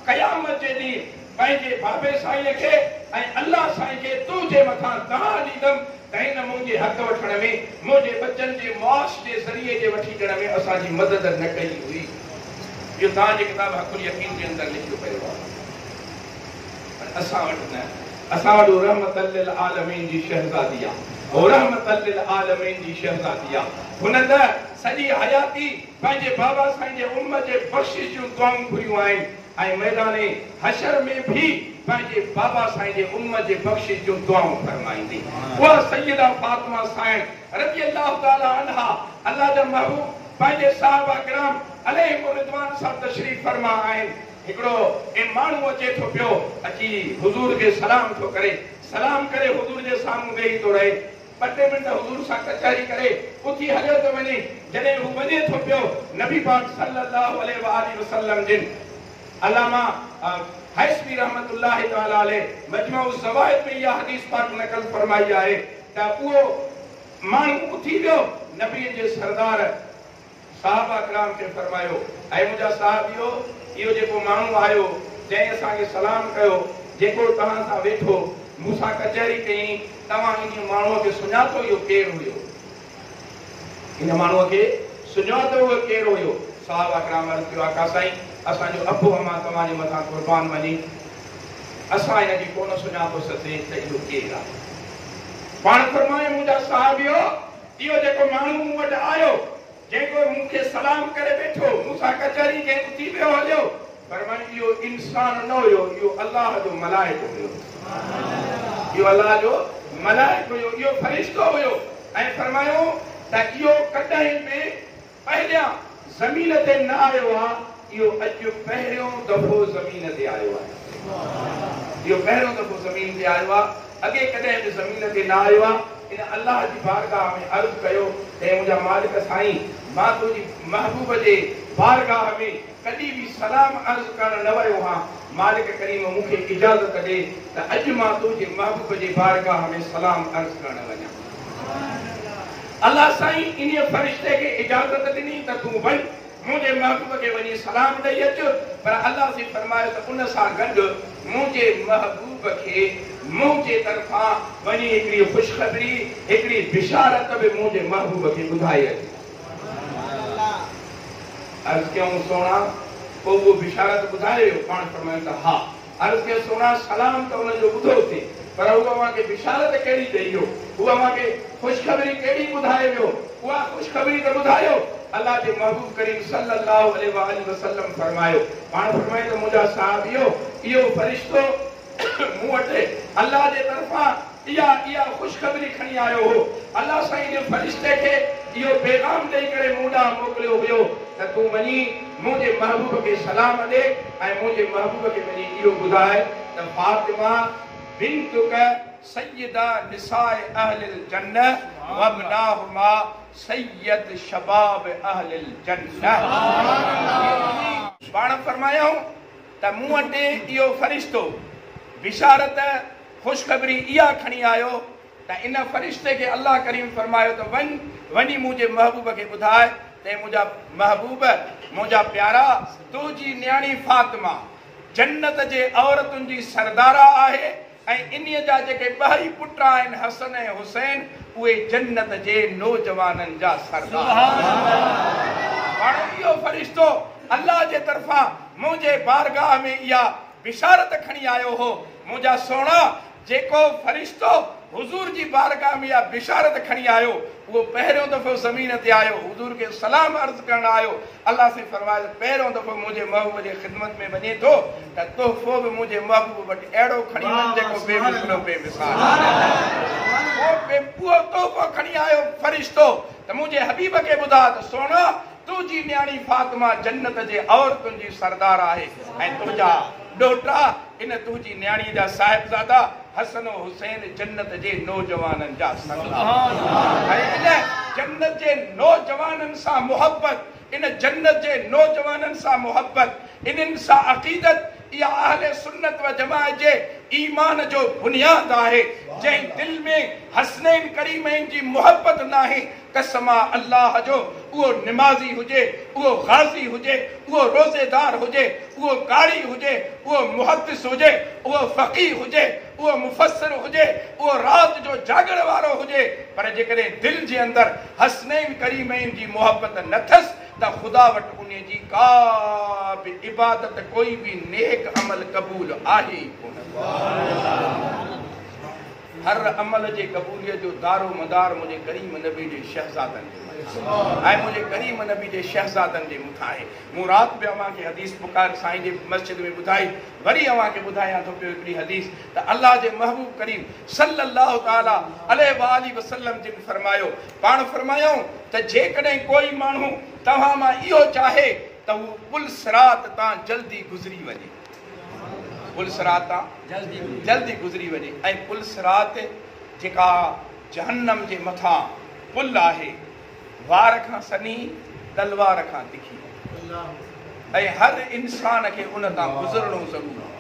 क़यामत जे ॾींहुं पंहिंजे बाबे साईं खे ऐं अल्लाह साईं खे तुंहिंजे मथां दहा ॾींदुमि त हिन मुंहिंजे हक़ वठण में मुंहिंजे बचनि जे मुआश जे ज़रिए जे वठी ॾियण में असांजी मदद न कई हुई इहो तव्हांजे किताब हक़ुल यकीन जे अंदरि लिखियो पियो आहे पर असां वटि न असां वटि रहमतल लिल आलमीन जी शहज़ादी आहे रहमतल लिल आलमीन जी शहज़ादी आहे हुन त सॼी हयाती पंहिंजे बाबा साईं जे उम्मत जे बख़्शिश जूं दुआऊं घुरियूं आहिनि ऐं मैदान हशर में भी पंहिंजे बाबा साईं जे उम्मत जे बख़्शिश जूं दुआऊं फरमाईंदी उहा सैयदा फातिमा साइण रज़ी अल्लाह ताला अन्हा अल्लाह जा महबूब पंहिंजे साहबा किराम अलैहिम रिज़वान सां तशरीफ़ फरमा आहिनि हिकिड़ो माण्हू अचे थो पियो अची हुज़ूर खे सलाम थो करे सलाम करे हुज़ूर जे साम्हूं वेही थो रहे ॿ टे मिंट हुज़ूर सां कचहरी करे उथी हलियो थो वञे जॾहिं हू वञे थो पियो नबी पाक सल्लल्लाहु अलैहि वसल्लम जिन अल्लामा हैसमी रहमतुल्लाह तआला अलैह मजमू ज़वाइद में इहा हदीस पाक नक़ल फरमाई आहे त उहो माण्हू उथी वियो नबी जे सरदार साहबा किराम खे फरमायो ऐं मुंहिंजा साहबियो इहो जेको माण्हू आयो जंहिं असांखे सलाम कयो जेको तव्हां सां वेठो मूंसां कचहरी कई तव्हां इन माण्हूअ खे सुञातो इहो केरु हुयो इन माण्हूअ खे सुञातो उहो केरु हुयो साहबा किराम अर्ज़ कयो आका साईं असांजो अबू अमा तव्हांजे मथां क़ुर्बान वञी असां हिनखे कोन सुञातोसीं त इहो केरु आहे पाण फरमाए मुंहिंजा साहबियो इहो जेको माण्हू मूं वटि आयो जेको मूंखे सलाम करे वेठो मूंसां कचहरी के उथी वियो हलियो फरमाए इहो इंसान न हुयो इहो अल्लाह जो मलाइक हुयो इहो अल्लाह जो मलाइक हुयो इहो फरिश्तो हुयो ऐं फरमायो त इहो कॾहिं बि पहिरियां ज़मीन ते न आयो आहे इहो अॼु पहिरियों दफ़ो ज़मीन ते आयो आहे इहो पहिरियों दफ़ो ज़मीन ते आयो आहे अॻे कॾहिं बि ज़मीन ते न आयो आहे इन अल्लाह जी बारगाह में अर्ज़ कयो हे मुंहिंजा मालिक साईं मां तुंहिंजी महबूब जे बारगाह में कॾहिं बि सलाम अर्ज़ करण न वियो आहियां मालिक करीम मूंखे इजाज़त ॾे त अॼु मां तुंहिंजे महबूब जे बारगाह में सलाम अर्ज़ करण वञा अल्लाह साईं इन फरिश्ते खे इजाज़त ॾिनी त तूं वञ मुंहिंजे महबूब खे वञी सलाम ॾेई अच पर अल्लाह से फरमायो त उन सां गॾु मुंहिंजे महबूब खे मुंहिंजे तरफ़ां वञी हिकिड़ी ख़ुशख़बरी हिकिड़ी बिशारत बि मुंहिंजे महबूब खे ॿुधाए अचे अर्ज़ कयूं सोना पोइ उहो बिशारत ॿुधाए वियो पाण फरमायो त हा अर्ज़ कयो सोना सलाम त हुनजो ॿुधोसीं पर उहो मूंखे बिशारत कहिड़ी ॾेई वियो उहा मूंखे ख़ुशख़बरी कहिड़ी ॿुधाए वियो उहा ख़ुशख़बरी त ॿुधायो अल्लाह जे महबूब करीम सल्लल्लाहु अलैहि वसल्लम फरमायो पाण फरमाए त मुंहिंजा साहबियो इहो फरिश्तो मूं वटि अल्लाह जे तरफ़ां इया खुशखबरी खणी आयो हो। अल्लाह साईं जे फरिश्ते के इहो पैगाम ॾेई करे मूं ॾांहुं मोकिलियो हुयो त तूं वञी मुंहिंजे महबूब खे सलाम ॾे ऐं मुंहिंजे महबूब खे वञी इहो ॿुधाए त फातिमा बिंतुक सय्यदा निसाए अहलिल जन्नह वबनाहुमा सय्यद शबाब अहलिल जन्नह। पाण फरमायो त मूं वटि इहो फरिश्तो बिशारत खुशखबरी इहा खणी आयो त इन फरिश्ते के अल्लाह करीम फरमायो त वञी मुंहिंजे महबूब खे ॿुधाए ते मुंहिंजा महबूब मुंहिंजा प्यारा तुंहिंजी न्याणी फातिमा जन्नत जे औरतुनि जी सरदारा आहे ऐं इन्हीअ जा जेके ॿई पुट आहिनि हसन ऐं हुसैन उहे जन्नत जे नौजवाननि जा सरदार। हाणे इहो फरिश्तो अल्लाह जे तरफ़ां मुंहिंजे बारगाह में इहा बिशारत खणी आयो हो। मुंहिंजा सोना जेको फरिश्तो हुजूर जी बारगाह में इहा बिशारत खणी आयो वो पहिरियों दफ़ो ज़मीन ते आयो, हुजूर के सलाम अर्ज़ करण आयो। अल्लाह से फरमायो पहिरियों दफ़ो मुंहिंजे महबूब जे ख़िदमत में वञे थो त तोहफ़ो बि मुंहिंजे महबूब वटि अहिड़ो खणी वञ जेको बेमिसलो बेमिसाल। उहो तोहफ़ो खणी आयो फरिश्तो त मुंहिंजे हबीब खे ॿुधा त सोना तुंहिंजी न्याणी फातिमा जन्नत जे औरतुनि जी सरदार आहे ऐं तुंहिंजा ॾोटा इन तुंहिंजी न्याणी जा साहिबज़ादा हसन हुसैन जन्नत जे नौजवाननि जा सरदार। ऐं इन जन्नत जे नौजवाननि सां मुहबत, इन जन्नत जे नौजवाननि सां मुहबत, इन्हनि सां अक़ीदत इहा अहले सुन्नत व जमाअत जे ईमान जो बुनियाद आहे। जंहिं दिल में हसनैन करीमैन जी मुहबत नाहे कसम अल्लाह जो उहो निमाज़ी हुजे, उहो गाज़ी हुजे, उहो रोज़ेदार हुजे, उहो कारी हुजे, उहो मुहद्दिस हुजे, उहो फ़क़ीह हुजे, उहो मुफ़स्सिर हुजे, उहो रात जो जागण वारो हुजे, पर जेकॾहिं दिल जे अंदर हसनैन करीमैन जी मुहबत न अथसि त ख़ुदा वटि उन जी का बि इबादत कोई बि नेक अमल क़बूल आहे ई कोन। हर अमल जे क़बूलियत जो दारो मदार मुंहिंजे करीम नबी जे शहज़ादनि जे मथां ऐं मुंहिंजे करीम नबी जे शहज़ादनि जे मथां आहे। मूं राति बि अव्हांखे हदीस पुकार साईं जे मस्जिद में ॿुधाई, वरी अव्हांखे ॿुधायां थो पियो हिकिड़ी हदीस त अल्लाह जे महबूब करीम सल्लल्लाहु ताला अलैहि वसल्लम जिन फरमायो, पाण फरमायूं त जेकॾहिं कोई माण्हू तव्हां मां इहो चाहे त हू पुल सिरात तां जल्दी गुज़री वञे, पुल सिरात तां जल्दी गुज़री वञे। ऐं पुल सिरात जेका जहन्नम जे मथां पुल आहे, वार खां सनी तलवार खां तिखी, ऐं हर इंसान खे उन तां गुज़रणो ज़रूरु आहे,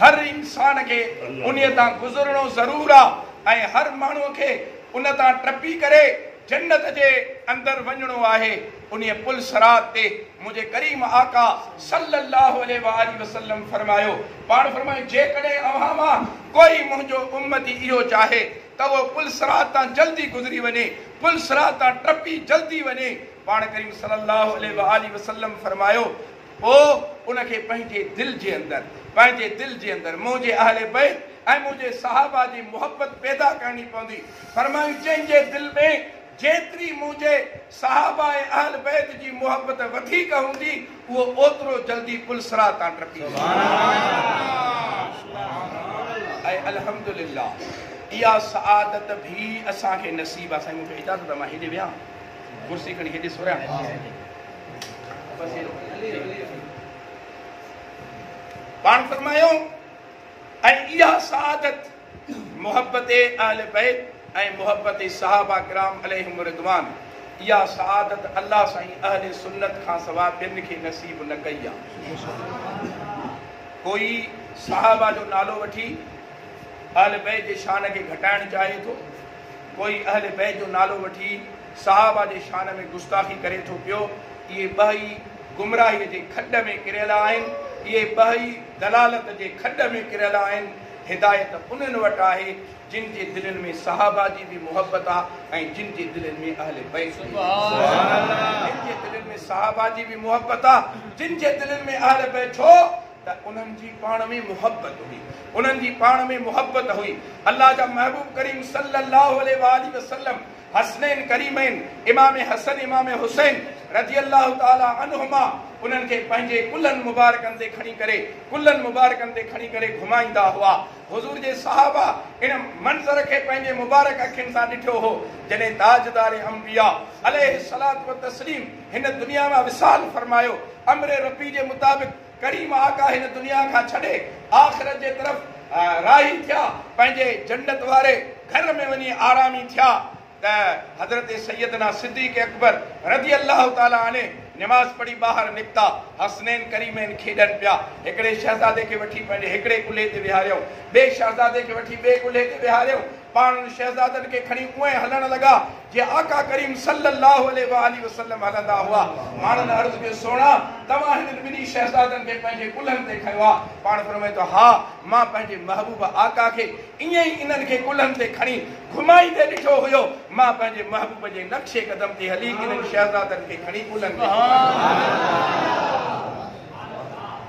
हर इंसान खे उन तां गुज़रणो ज़रूरु आहे ऐं हर माण्हूअ खे उन तां टपी करे जन्नत जे अंदर वञणो आहे। उन पुल सिरात ते मुंहिंजे करीम आका सल्लल्लाहु अलैहि वसल्लम फरमायो, पाण फरमायो जेकॾहिं अव्हां मां कोई मुंहिंजो उम्मती इहो चाहे त वो पुल सिरात तां जल्दी गुज़री वञे, पुल सिरात तां टपी जल्दी वञे। पाण करीम सल्लल्लाहु अलैहि वसल्लम फरमायो पोइ उनखे पंहिंजे दिल जे अंदर मुंहिंजे अहले बैत ऐं मुंहिंजे सहाबा जी मुहबत पैदा करणी पवंदी। फरमायूं जंहिंजे दिल में जेतिरी मुंहिंजे सहाबा ऐं अहल बैत जी मुहबत वधीक हूंदी उहो ओतिरो जल्दी पुल सिरात तां टपी वेंदो। ऐं अल्हम्दुलिल्लाह इहा सआदत भी असांखे नसीब आहे। साईं मूंखे इजाज़त आहे, मां हेॾे वियां, कुर्सी खणी हेॾे सोरियां। पाण फरमायो ऐं इहा सआदत मुहबत अहल बैत ऐं मुहबत सहाबा किराम अलैहिम रिदवान, इहा सआदत अल्लाह साईं अहले सुन्नत खां सवाइ ॿियनि खे नसीब न कई आहे। कोई सहाबा जो नालो वठी अहल बैत जे शान खे घटाइण चाहे थो, कोई अहल बैत जो नालो वठी सहाबा जे शान में गुस्ताखी करे थो पियो। इहे ॿई गुमराहीअ जे खॾ में किरियल आहिनि, इहे ॿई दलालत जे खॾ में किरियल आहिनि। हिदायत उन्हनि वटि आहे जिन जे दिलनि में सहाबा जी बि मुहबत आहे ऐं जिन जे दिलनि में अहले बैत जी, जिन जे दिलनि में सहाबा जी बि मुहबत आहे, जिन जे दिलनि में अहले बैत छो त उन्हनि जी पाण में मुहबत हुई, उन्हनि जी पाण में मुहबत हुई। अल्लाह जा महबूब करीम सल्लल्लाहु अलैहि वसल्लम हसनैन करीमैन इमाम हसन इमाम हुसैन रज़ी अल्लाह ताला अन्हुमा उन्हनि खे पंहिंजे कुल्हनि मुबारकनि ते खणी करे घुमाईंदा हुआ। हुज़ूर जे सहाबा इन मंज़र खे पंहिंजे मुबारक अखियुनि सां ॾिठो हो जॾहिं ताजदार अंबिया अलैहिस्सलातु व तस्लीम हिन दुनिया मां विसाल फरमायो। अमरे रब्बी जे मुताबिक़ करीम आका हिन दुनिया खां छॾे आख़िरत जे तरफ़ राही थिया, पंहिंजे जन्नत वारे घर में वञी आरामी थिया त हज़रत सैयदना सिद्दीक़ अकबर रज़ी अल्लाह ताला अन्हु नमाज पढ़ी ॿाहिरि निकिता। हसनैन करीमैन खेॾनि पिया। हिकिड़े शहज़ादे खे वठी पंहिंजे हिकिड़े कुल्हे ते विहारियो, ॿिए शहज़ादे खे वठी ॿिए कुल्हे ते विहारियो। पाण उन शहज़ादनि खे खणी उएं हलण लॻा जीअं आका करीम सल्लल्लाहु अलैहि वसल्लम हलंदा हुआ। माण्हुनि अर्ज़ु कयो, सोणा तव्हां हिन ॿिन्ही शहज़ादनि खे पंहिंजे कुल्हनि ते खयो आहे? पाण फरमाए थो, हा मां पंहिंजे महबूब आका खे ईअं ई इन्हनि खे कुल्हनि ते खणी घुमाईंदे ॾिठो हुयो। मां पंहिंजे महबूब जे नक्शे क़दम ते हली इन्हनि शहज़ादनि खे खणी कुल्हनि ते।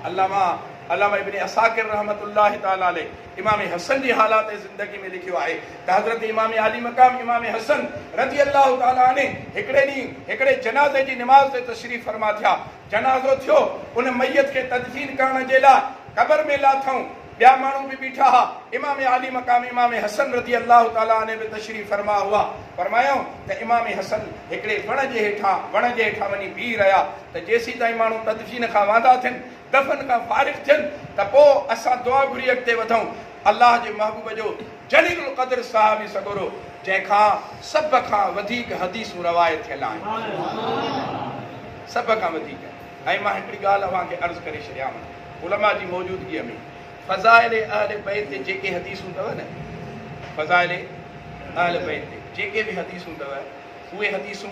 अल्लामा इब्न असाकिर रहमतुल्लाहि ताला अलैह इमाम हसन जी हालात ज़िंदगी में लिखियो आहे त हज़रत इमाम आली मक़ाम इमाम हसन रज़ी अल्लाह ताला अन्हु हिकिड़े ॾींहुं हिकिड़े जनाज़े जी निमाज़ ते तशरीफ़ फरमा थिया। जनाज़ो थियो, उन मैयत खे तदफीन करण जे लाइ क़बर में लाथऊं। ॿिया माण्हू बि बीठा हा। इमाम आली मक़ाम इमाम हसन रज़ी अल्लाह ताला अन्हु बि तशरीफ़ फरमा हुआ। फरमायो त इमाम हसन हिकिड़े वण जे हेठां वञी बीह रहिया त जेसीं ताईं माण्हू तदफीन खां वांदा थियनि, दफ़न खां फारिग़ थियनि त पोइ असां दुआ घुरी अॻिते वधूं। अल्लाह जे महबूब जो जलीलुल क़द्र साहिबी सगोरो जंहिंखां सभ खां वधीक हदीसूं रवायत थियल आहिनि, सभ खां वधीक। ऐं मां हिकिड़ी ॻाल्हि अव्हांखे अर्ज़ु करे छॾियां, उलमा जी मौजूदगीअ में फ़ज़ाइल अहल बैत ते जेके हदीसूं अथव न, फ़ज़ाइल अहल बैत ते जेके बि हदीसूं अथव उहे हदीसूं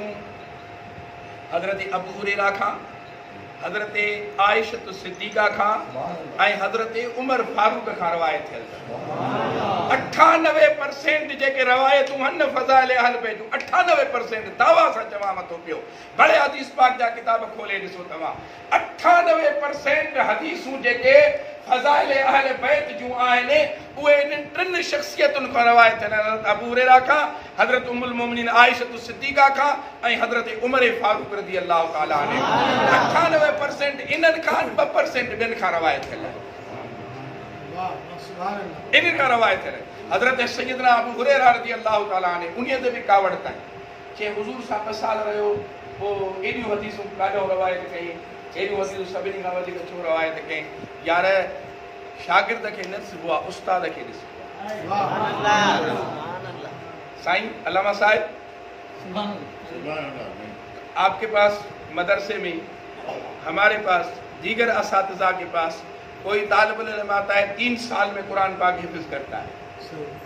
हज़रत अबू हुरैरा खां, हज़रत आइशा सिद्दीक़ा खां ऐं हज़रत उमर फारूक खां रवायत थियल अथव। 98% जेके रवायतूं आहिनि फ़ज़ाइल अहल बैत जूं 98% दावा सां चवां मथो पियो, बड़े हदीस पाक जा किताब खोले ॾिसो तव्हां। 98% हदीसूं जेके फ़ज़ाइल अहल बैत जूं आहिनि उहे इन्हनि टिनि शख़्सियतुनि खां रवायत थियल आहिनि। हज़रत अबू हुरैरा खां, हज़रत उम्मुल मोमिनीन आइशा सिद्दीक़ा खां ऐं हज़रत उमर फारूक रज़ी अल्लाह ताला अन्हु। 98% इन्हनि खां, 2% ॿियनि खां रवायत थियल आहे। इन्हनि खां रवायत थियल आहे। हज़रत सैयदना अबू हुरैरा रज़ी अल्लाह ताला अन्हु उन्हीअ ते बि कावड़ कई, चई हुज़ूर सां 2 साल रहियो, पोइ एॾियूं हदीसूं ॾाढो रवायत कई, एॾियूं हदीसूं सभिनी खां वधीक छो रवायत कई? यार शागिर्द खे न ॾिसबो आहे, उस्ताद खे ॾिसबो आहे। साईं अल्लामा साहिब, आपके पास मदरसे में, हमारे पास, दीगर असातिज़ा के पास कोई तालिब इल्म आता है 3 साल में कुरान पाक हिफ्ज़ करता है,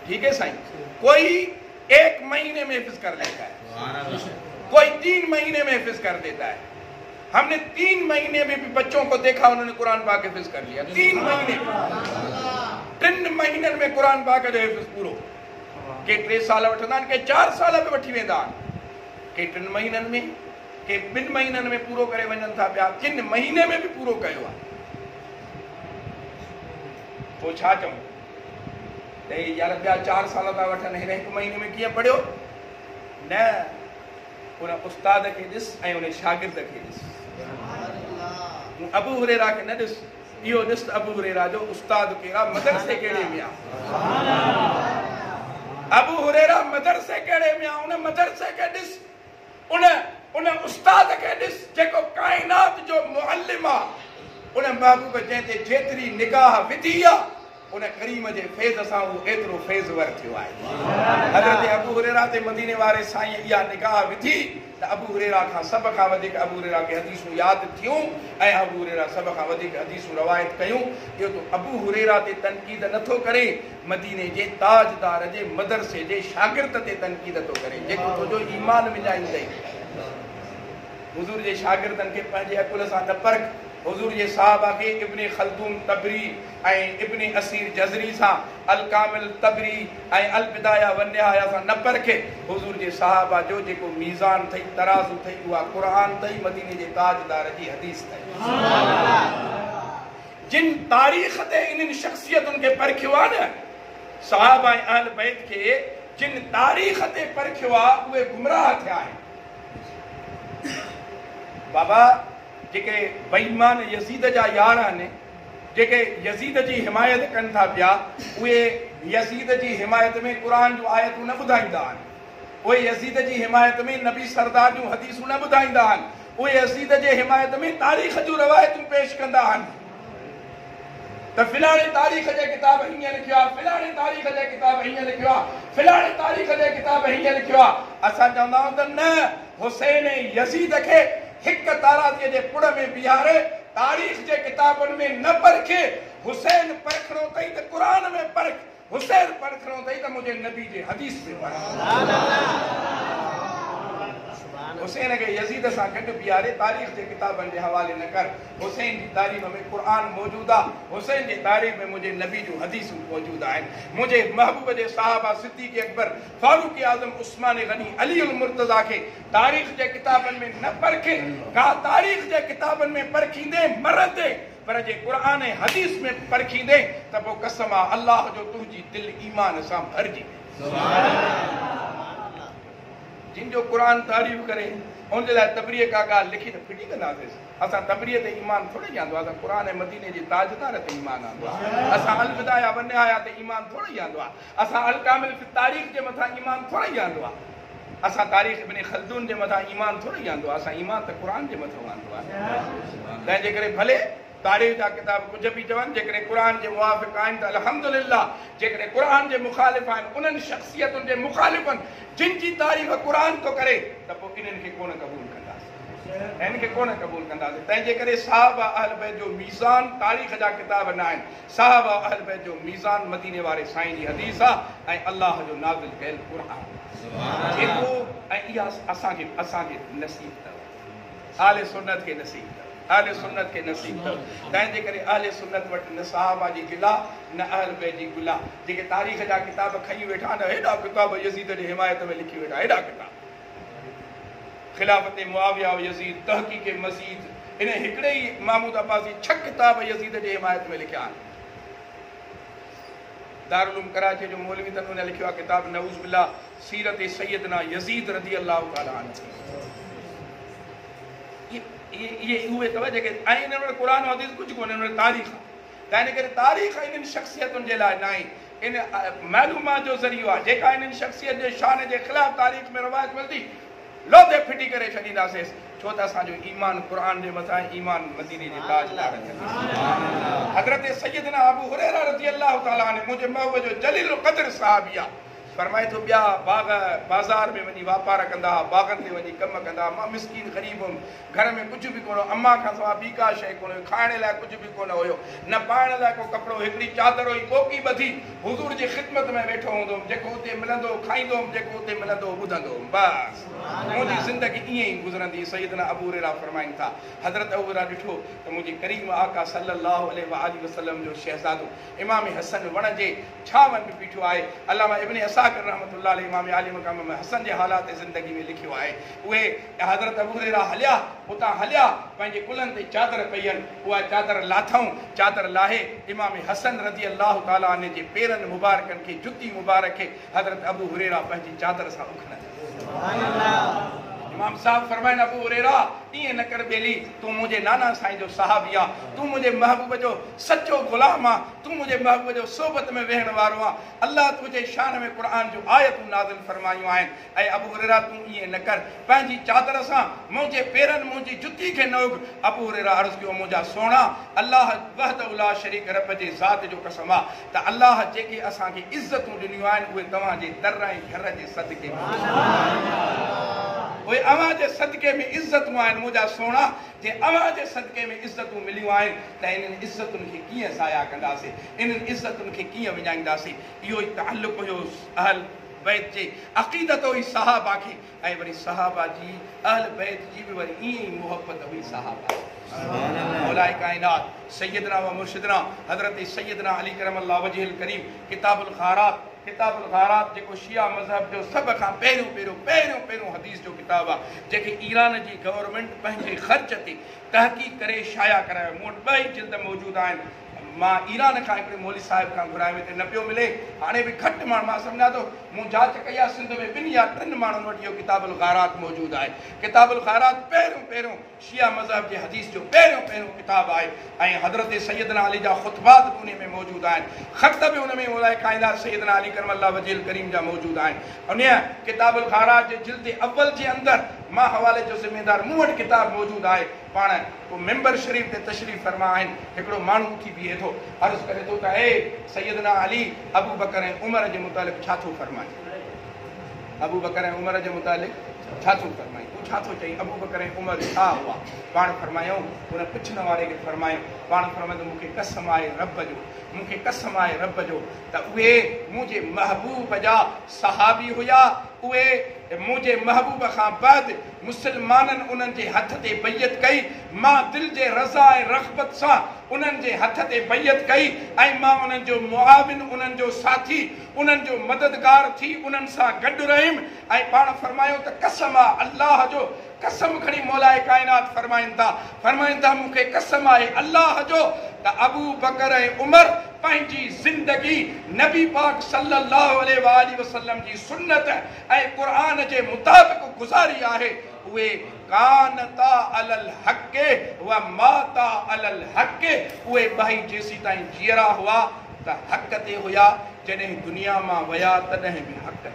ठीक है साईं? कोई 1 महीने में हिफ्ज़ कर लेता है, कोई 3 महीने में हिफ्ज़ कर देता है। हमने 3 महीने में भी बच्चों को देखा उन्होंने कुरान पाक हिफ्ज़ कर लिया। 3 महीने, 3 महीननि में कुरान पाक जो हिफ्ज़ पूरो। के 3 साल वठंदा आहिनि, के 4 साल में वठी वेंदा आहिनि, के 3 महीननि में, के 2 महीननि में पूरो करे वञनि था पिया, 3 महीने में बि पूरो कयो आहे। पोइ छा चऊं त यार ॿिया 4 साल था वठनि, हिन 1 महीने में कीअं पढ़ियो? न, उन उस्ताद खे ॾिस ऐं उन शागिर्द खे ॾिस। अबू हुरैरा खे न ॾिस, इहो ॾिस त अबू हुरैरा जो उस्ताद कहिड़ा, मदरसे कहिड़े में आहे। अबू हुरैरा मदरसे कहिड़े में आहे, उन मदरसे खे ॾिस, उन उस्ताद खे ॾिस जेको काइनात जो मुअल्लिम आहे। उन महबूब जंहिं ते जेतिरी निगाह विधी आहे, उन करीम जे फैज़ सां उहो एतिरो फैज़वर थियो आहे। हज़रत अबू हुरैरा ते मदीने वारे साईं इहा निगाह विधी त अबू हुरैरा खां सभ खां वधीक अबू हुरैरा खे हदीसूं यादि थियूं ऐं अबू हुरैरा सभ खां वधीक हदीसूं रवायत कयूं। इहो तो अबू हुरैरा ते तनक़ीद नथो करे, मदीने जे ताजदार जे मदरसे जे शागिर्द ते तनक़ीद थो करे, जेको तुंहिंजो ईमान मिलाईंदई। हुज़ूर जे शागिर्दनि खे पंहिंजे अकुल सां न परख। हुज़ूर जे साहबा खे इब्न खल्दून तबरी ऐं इब्न असीर जज़री सां, अल कामिल तबरी ऐं अल बिदाया व निहाया सां न परखे। हुज़ूर जे साहबा जो जेको मीज़ान अथई, तराज़ू अथई, उहा क़ुरान अथई, मदीने जे ताजदार जी हदीस अथई। जिन तारीख़ ते इन्हनि शख़्सियतुनि खे परखियो आहे न, साहबा ऐं अहल बैत खे जिन तारीख़ ते परखियो आहे उहे गुमराह थिया आहिनि। बाबा जेके बेईमान यज़ीद जा यार आहिनि, जेके यज़ीद जी हिमायत कनि था पिया, उहे यज़ीद जी हिमायत में क़ुर जूं आयतूं न ॿुधाईंदा आहिनि। उहे यज़ीद जी हिमायत में नबी सरदार जूं हदीसूं न ॿुधाईंदा आहिनि। उहे यज़ीद जे हिमायत में तारीख़ जूं रवायतूं पेश कंदा आहिनि। त फिलाणे तारीख़ जे किताब हीअं लिखियो आहे, फिलाणे तारीख़ जे किताब हीअं लिखियो आहे, फिलाणे तारीख़ जे किताब हीअं लिखियो आहे। असां चवंदा आहियूं त न, हुसैन यज़ीद खे हिक ताराज़ीअ जे पुड़ में बीहारे तारीख़ जे किताबनि में न परखे। हुसैन परखणो अथई त क़ुर में परख, हुसैन परखणो अथई त मुंहिंजे नबी जे हदीस में परख। हुसैन खे यज़ीद सां गॾु बीहारे तारीख़ जे किताबनि जे हवाले न कर। हुसैन जी तारीफ़ में क़ुर मौजूदु आहे, हुसैन जी तारीफ़ में मुंहिंजे नबी जूं हदीसूं मौजूदु आहिनि। मुंहिंजे महबूब जे साहबा सिद्दीक़ अकबर, फारूक़ आज़म, उस्मान गनी, अली उल मुर्तज़ा खे तारीख़ जे किताबनि में न परखे। का तारीख़ जे किताबनि में परखींदे मरंदे, पर जे क़ुर हदीस में परखींदे त पोइ कसम आहे अल्लाह जो तुंहिंजी दिलि ईमान सां भरिजी वई। जिन जो क़ुर तारीफ़ करे उनजे लाइ तबरीअ का ॻाल्हि लिखी त फिटी कंदासीं। असां तबरीअ ते ईमान थोड़ी आंदो आहे, असां क़ुर मदीने जे ताजदार ते ईमान आंदो आहे। असां अल विदाया वन आया ते ईमान थोड़ी आंदो आहे। असां अल कामिल फी तारीख़ जे मथां ईमान थोड़ी आंदो आहे। असां तारीख़ इब्न खल्दून जे मथां ईमान थोड़ी आंदो आहे। असां ईमान त क़ुर जे मथां आंदो आहे। तंहिंजे करे भले तारीख़ जा किताब कुझु बि चवनि, जेकॾहिं क़ुर जे मुवाफ़िक़ आहिनि त अल्हम्दुलिल्लाह, जेकॾहिं क़ुर जे मुखालिफ़ आहिनि, उन्हनि शख़्सियतुनि जे मुखालिफ़नि जिन जी तारीफ़ क़ुर थो करे, त पोइ इन्हनि खे कोन क़बूल कंदासीं, हिन खे कोन क़बूल कंदासीं। तंहिंजे करे साहबा अहल बैत जो मीज़ान तारीख़ जा किताब न आहिनि। साहबा अहल बैत जो मीज़ान मदीने वारे साईं जी हदीस आहे ऐं अल्लाह जो नाज़िल कयल क़ुर जेको, ऐं इहा असांखे नसीब अथव, आले सुन्नत खे नसीब अथव, अहले सुन्नत के नसीब अथव। तंहिंजे करे अहले सुन्नत वटि न साहबा जी गिला न अहल बैत जी गिला। जेके तारीख़ जा किताब खई वेठा न, हेॾा किताब यज़ीद जे हिमायत में लिखी वेठा, हेॾा किताब खिलाफ़त मुआविया यज़ीद, तहक़ीक़ मज़ीद, इन हिकिड़े ई महमूद अब्बासी 6 किताब यज़ीद जे हिमायत में लिखिया आहिनि। दारुल उलूम कराची जो मौलवी अथनि, उन लिखियो आहे किताब नऊज़ बिल्लाह सीरत सैयदना यज़ीद रज़ी अल्लाह ताला अन्हु। ये उहे अथव जेके, ऐं इन्हनि वटि क़ुर हदीस कुझु कोन्हे, इन्हनि तारीख़ आहे। तंहिं करे तारीख़ इन्हनि शख़्सियतुनि जे लाइ न आहे, इन मालूमात जो ज़रियो आहे। जेका इन्हनि शख़्सियत जे शान जे ख़िलाफ़ तारीख़ में रवायत मिलंदी, लोधे फिटी करे छॾींदासीं, छो त असांजो ईमान क़ुर जे मथां, ईमान मदीने जे ताजदार ते। हज़रत सैयदना अबू हुरैरा रज़ी अल्लाह ताला अन्हु, मुंहिंजे महबूब जो जलील क़द्र सहाबी आहे। फरमाए थो ॿिया बाग बाज़ार में वञी वापार कंदा, बागनि ते वञी कमु कंदा। मां मिसकीन ग़रीब हुउमि, घर में कुझु बि कोन, अम्मा खां सवाइ ॿी का शइ कोन, खाइण लाइ कुझु बि कोन हुयो, न पाइण लाइ को कपिड़ो, हिकिड़ी चादर हुई, कोकी ॿधी, हुज़ूर जी ख़िदमत में वेठो हूंदो हुउमि। जेको हुते मिलंदो खाईंदो हुउमि, जेको हुते मिलंदो ॿुधंदो हुउमि, बसि मुंहिंजी ज़िंदगी ईअं ई गुज़रंदी। सैयदना अबू हुरैरा फरमाइनि था, हज़रत अबू हुरैरा ॾिठो त मुंहिंजे करीम आका सल्लल्लाहु अलैहि वसल्लम जो शहज़ादो इमाम हसन वण जे छांव में बीठो आहे। अल्लामा इब्न असाकिर रहमतुल्लाह अलैहि इमाम आली मक़ाम में हसन जे हालात ज़िंदगी में लिखियो आहे। उहे हज़रत अबू हुरैरा हलिया, उतां हलिया, पंहिंजे कुलनि ते चादर पई आहिनि, उहा चादर लाथऊं, चादर लाहे इमाम हसन रज़ी अल्लाह ताला अन्हु जे पेरनि मुबारकनि खे, जुती मुबारक खे हज़रत अबू हुरैरा पंहिंजी चादर सां उखणनि। इमाम साहब फरमाइनि, अबू हुरैरा ईअं न कर बेली, तूं मुंहिंजे नाना साईं जो सहाबी आहे, तूं मुंहिंजे महबूब जो सचो ग़ुलाम आहे, तूं मुंहिंजे महबूब जो सोबत में वेहण वारो आहे। अल्लाह तुंहिंजे शान में क़ुर जूं आयतूं नाज़िल फरमायूं आहिनि। ऐं अबू हुरैरा तूं ईअं न कर, पंहिंजी चादर सां मुंहिंजे पेरनि मुंहिंजी जुती खे न उग। अबू हुरैरा अर्ज़ु कयो, मुंहिंजा सोना, अल्लाह वहदहु ला शरीक रब जे ज़ात जो कसम आहे त अल्लाह जेके असांखे इज़तूं ॾिनियूं आहिनि, उहे तव्हांजे दर ऐं घर जे सदके में, उहे अव्हां जे सदके में इज़तूं आहिनि। मुंहिंजा सोना, जे अव्हां जे सदके में इज़तूं मिलियूं आहिनि, त इन्हनि इज़तुनि खे कीअं ज़ाया कंदासीं, इन्हनि इज़तुनि खे कीअं विञाईंदासीं। इहो ई ताल्लुक़ हुयो अहल बैत जे, अक़ीदत हुई सहाबा खे, ऐं वरी सहाबा जी अहल बैत जी बि वरी ईअं ई मुहबत हुई सहाबा। मौलाए काइनात सैयदना व मुर्शिदना हज़रत सैयदना अली करमल्लाहु वजहुल करीम किताबुल ग़ारात जेको शिया मज़हब जो सभ खां पहिरियों हदीस जो किताबु आहे, जेके ईरान जी गवर्नमेंट पंहिंजे ख़र्च ते तहक़ीक़ करे शाया करायो। मूं वटि 2 जिल्द मौजूदु आहिनि। मां ईरान खां हिकिड़े मौली साहिब खां घुरायो हिते न पियो मिले हाणे बि घटि माण्हू मां सम्झा थो मूं जांच कई आहे सिंध में 2 या 3 माण्हुनि वटि इहो किताबुल ग़ारात मौजूदु आहे। किताबुल ग़ारात पहिरियों शिया मज़हब जे हदीस जो पहिरियों किताबु आहे ऐं हज़रत सैयदना अली जा ख़ुतबात बि उन में मौजूदु आहिनि, ख़त बि उन में मौलाए काइनात सैयदना अली करमल्लाह वजह करीम जा मौजूदु आहिनि। उन किताबुल ग़ारात जे जिल्द अव्वल जे अंदरि मां हवाले जो ज़िम्मेदार मूं वटि किताब मौजूदु आहे। पाण को मेंबर शरीफ ते तशरीफ़ फरमा आहिनि, हिकिड़ो माण्हू उथी बीहे थो अर्ज़ करे थो त ए सैयदना अली अबू बकर ऐं उमर जे मुतालिक़ छा थो फरमाए, अबू बकर ऐं उमर जे मुतालिक़ छा थो फरमाए, तूं छा थो चई, अबू बकर ऐं उमर छा हुआ? पाण फरमायूं उन पुछण वारे खे फरमायूं, पाण फरमाए त मूंखे कसम आहे रब जो, मूंखे कसम आहे रब जो त उहे मुंहिंजे महबूब जा सहाबी हुया, उहे मुंहिंजे महबूब खां बाद मुस्लमाननि उन्हनि जे हथ ते बैयत कई, मां दिलि जे रज़ा ऐं रग़बत सां उन्हनि जे हथ ते बैयत कई ऐं मां उन्हनि जो मुआविन, उन्हनि जो साथी, उन्हनि जो मददगार थी उन्हनि सां गॾु रहियुमि। ऐं पाण फरमायो त कसम आहे अल्लाह जो, कसम खणी मौलाए काइनात फरमाइनि था मूंखे कसम आहे अल्लाह जो त अबू बकर ऐं उमर पंहिंजी ज़िंदगी नबी पाक सल्लल्लाहु अलैहि वसल्लम जी सुन्नत ऐं क़ुरान जे मुताबिक़ गुज़ारी आहे। उहे कानता अलल हक़ व माता अलल हक़, उहे ॿई जेसीं ताईं जीअरा हुआ त हक़ ते हुया, जॾहिं दुनिया मां विया तॾहिं बि हक़ ते।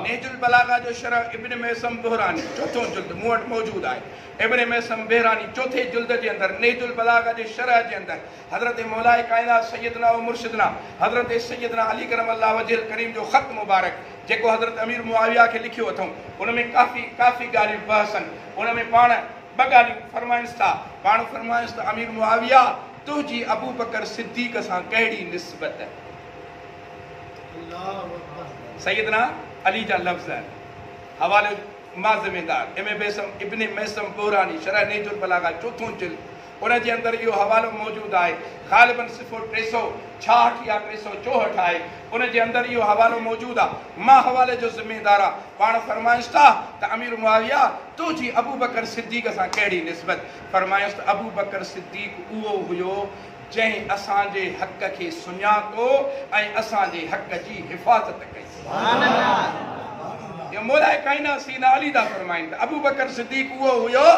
नेजुल बलागा जो शरह इब्न मैसम बहरानी चौथों जुल्द मूं वटि मौजूदु आहे। इब्न मैसम बहरानी चौथे जुल्द जे अंदरि नेजुल बलागा जे शरह जे अंदरि हज़रत मौलाए काइनात सैयदना व मुर्शिदना हज़रत सैयदना अली करमल्लाह वजह करीम जो ख़त मुबारक जेको हज़रत अमीर मुआविया खे लिखियो अथऊं, उन में काफ़ी ॻाल्हियूं बहस आहिनि। उन में पाण 2 ॻाल्हियूं फरमाइनि था। पाण फरमाइनि त अमीर मुआविया तुंहिंजी अबू बकर सिद्दीक़ सां कहिड़ी निस्बत? सैयदना अली जा लफ़्ज़ आहिनि, हवाले मां ज़िम्मेदार इब्न मैसम बहरानी शरह नेजुल बलागा चौथों जिल्द, उन जे अंदरि इहो हवालो मौजूदु आहे। ग़ालिबन सिफ़ो 366 या 364 आहे, उन जे अंदरि इहो हवालो मौजूदु आहे। मां हवाले जो ज़िम्मेदार आहे। पाण फरमाइसि था त अमीर मुआविया तुंहिंजी अबू बकर सिद्दीक़ सां कहिड़ी निस्बत? फरमाइसि त अबू बकर सिद्दीक़ उहो हुयो जंहिं असांजे हक़ खे सुञातो ऐं असांजे हक़ जी हिफ़ाज़त कई। ये मौलाए काइनात सैयदना अली दा फरमाइनि त अबू बकर सिद्दीक़ उहो हुयो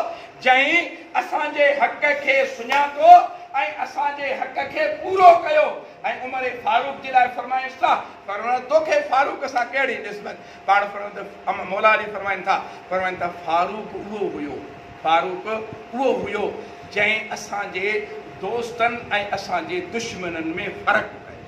जंहिं असांजे हक़ खे सुञातो ऐं असांजे हक़ खे पूरो कयो। ऐं उमर फारूक जे लाइ फरमाइनि था, फरमाइनि तोखे फारूक सां कहिड़ी निस्बत? पाण फरमाइनि मौला अली फरमाइनि था फारूक उहो हुयो जंहिं असांजे दोस्तनि ऐं असांजे दुश्मननि में फ़र्क़ु कयो,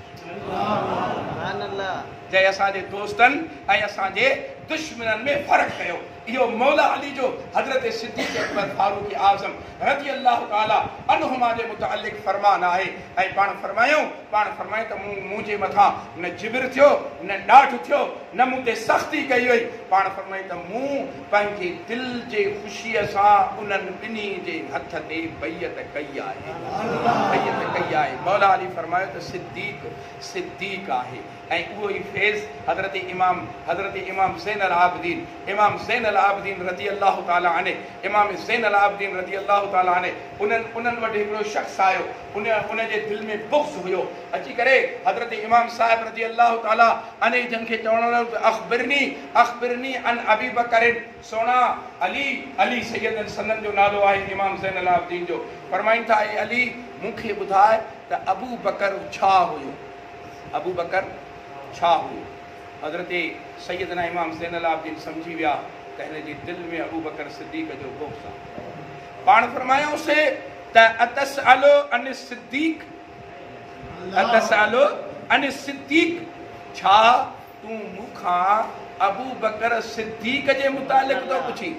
जंहिं असांजे दोस्तनि ऐं असांजे दुश्मननि में फ़र्क़ु कयो। इहो मौला अली जो हज़रत सिद्दीक़ अकबर फारूक आज़म रज़ी अल्लाह ताला अन्हुमा जे मुतअल्लिक़ फरमान आहे। ऐं पाण फरमाए त मुंहिंजे मथां न जिबिर थियो, न ॾाढ थियो, न मूं ते सख़्ती कई वई। पाण फरमाए त मूं पंहिंजे दिलि जे ख़ुशीअ सां उन्हनि ॿिन्ही जे हथ ते बैयत कई आहे। मौला अली फरमायो त सिद्दीक़ आहे। ऐं उहो ई फैज़ हज़रत इमाम ज़ैन आबिदीन रज़ी अल्लाह ताला अन्हु, इमाम ज़ैन आबिदीन रज़ी अल्लाह ताला अन्हु उन्हनि वटि हिकिड़ो शख़्स आयो, उन जे दिलि में बुग़्ज़ हुयो। अची करे हज़रत इमाम साहिब रज़ी अल्लाह ताला अन्हु जन खे चवण लॻो त अख़बिरनी अन अबी बकर, सोना अली सैयदन सनन जो नालो आहे इमाम ज़ैन आबिदीन जो। फरमाइनि था ए अली मूंखे ॿुधाए त अबू बकर छा हुयो, अबू बकर छा हुयो? हज़रत सैयदना इमाम ज़ैन आबिदीन सम्झी विया त हिन जे दिलि में अबू बकर सिद्दीक़ जो बुग़्ज़ आहे। पाण फरमायोसीं त अतसअलु अन सिद्दीक़, छा तूं मूंखां अबू बकर सिद्दीक़ जे मुतालिक़ थो पुछी?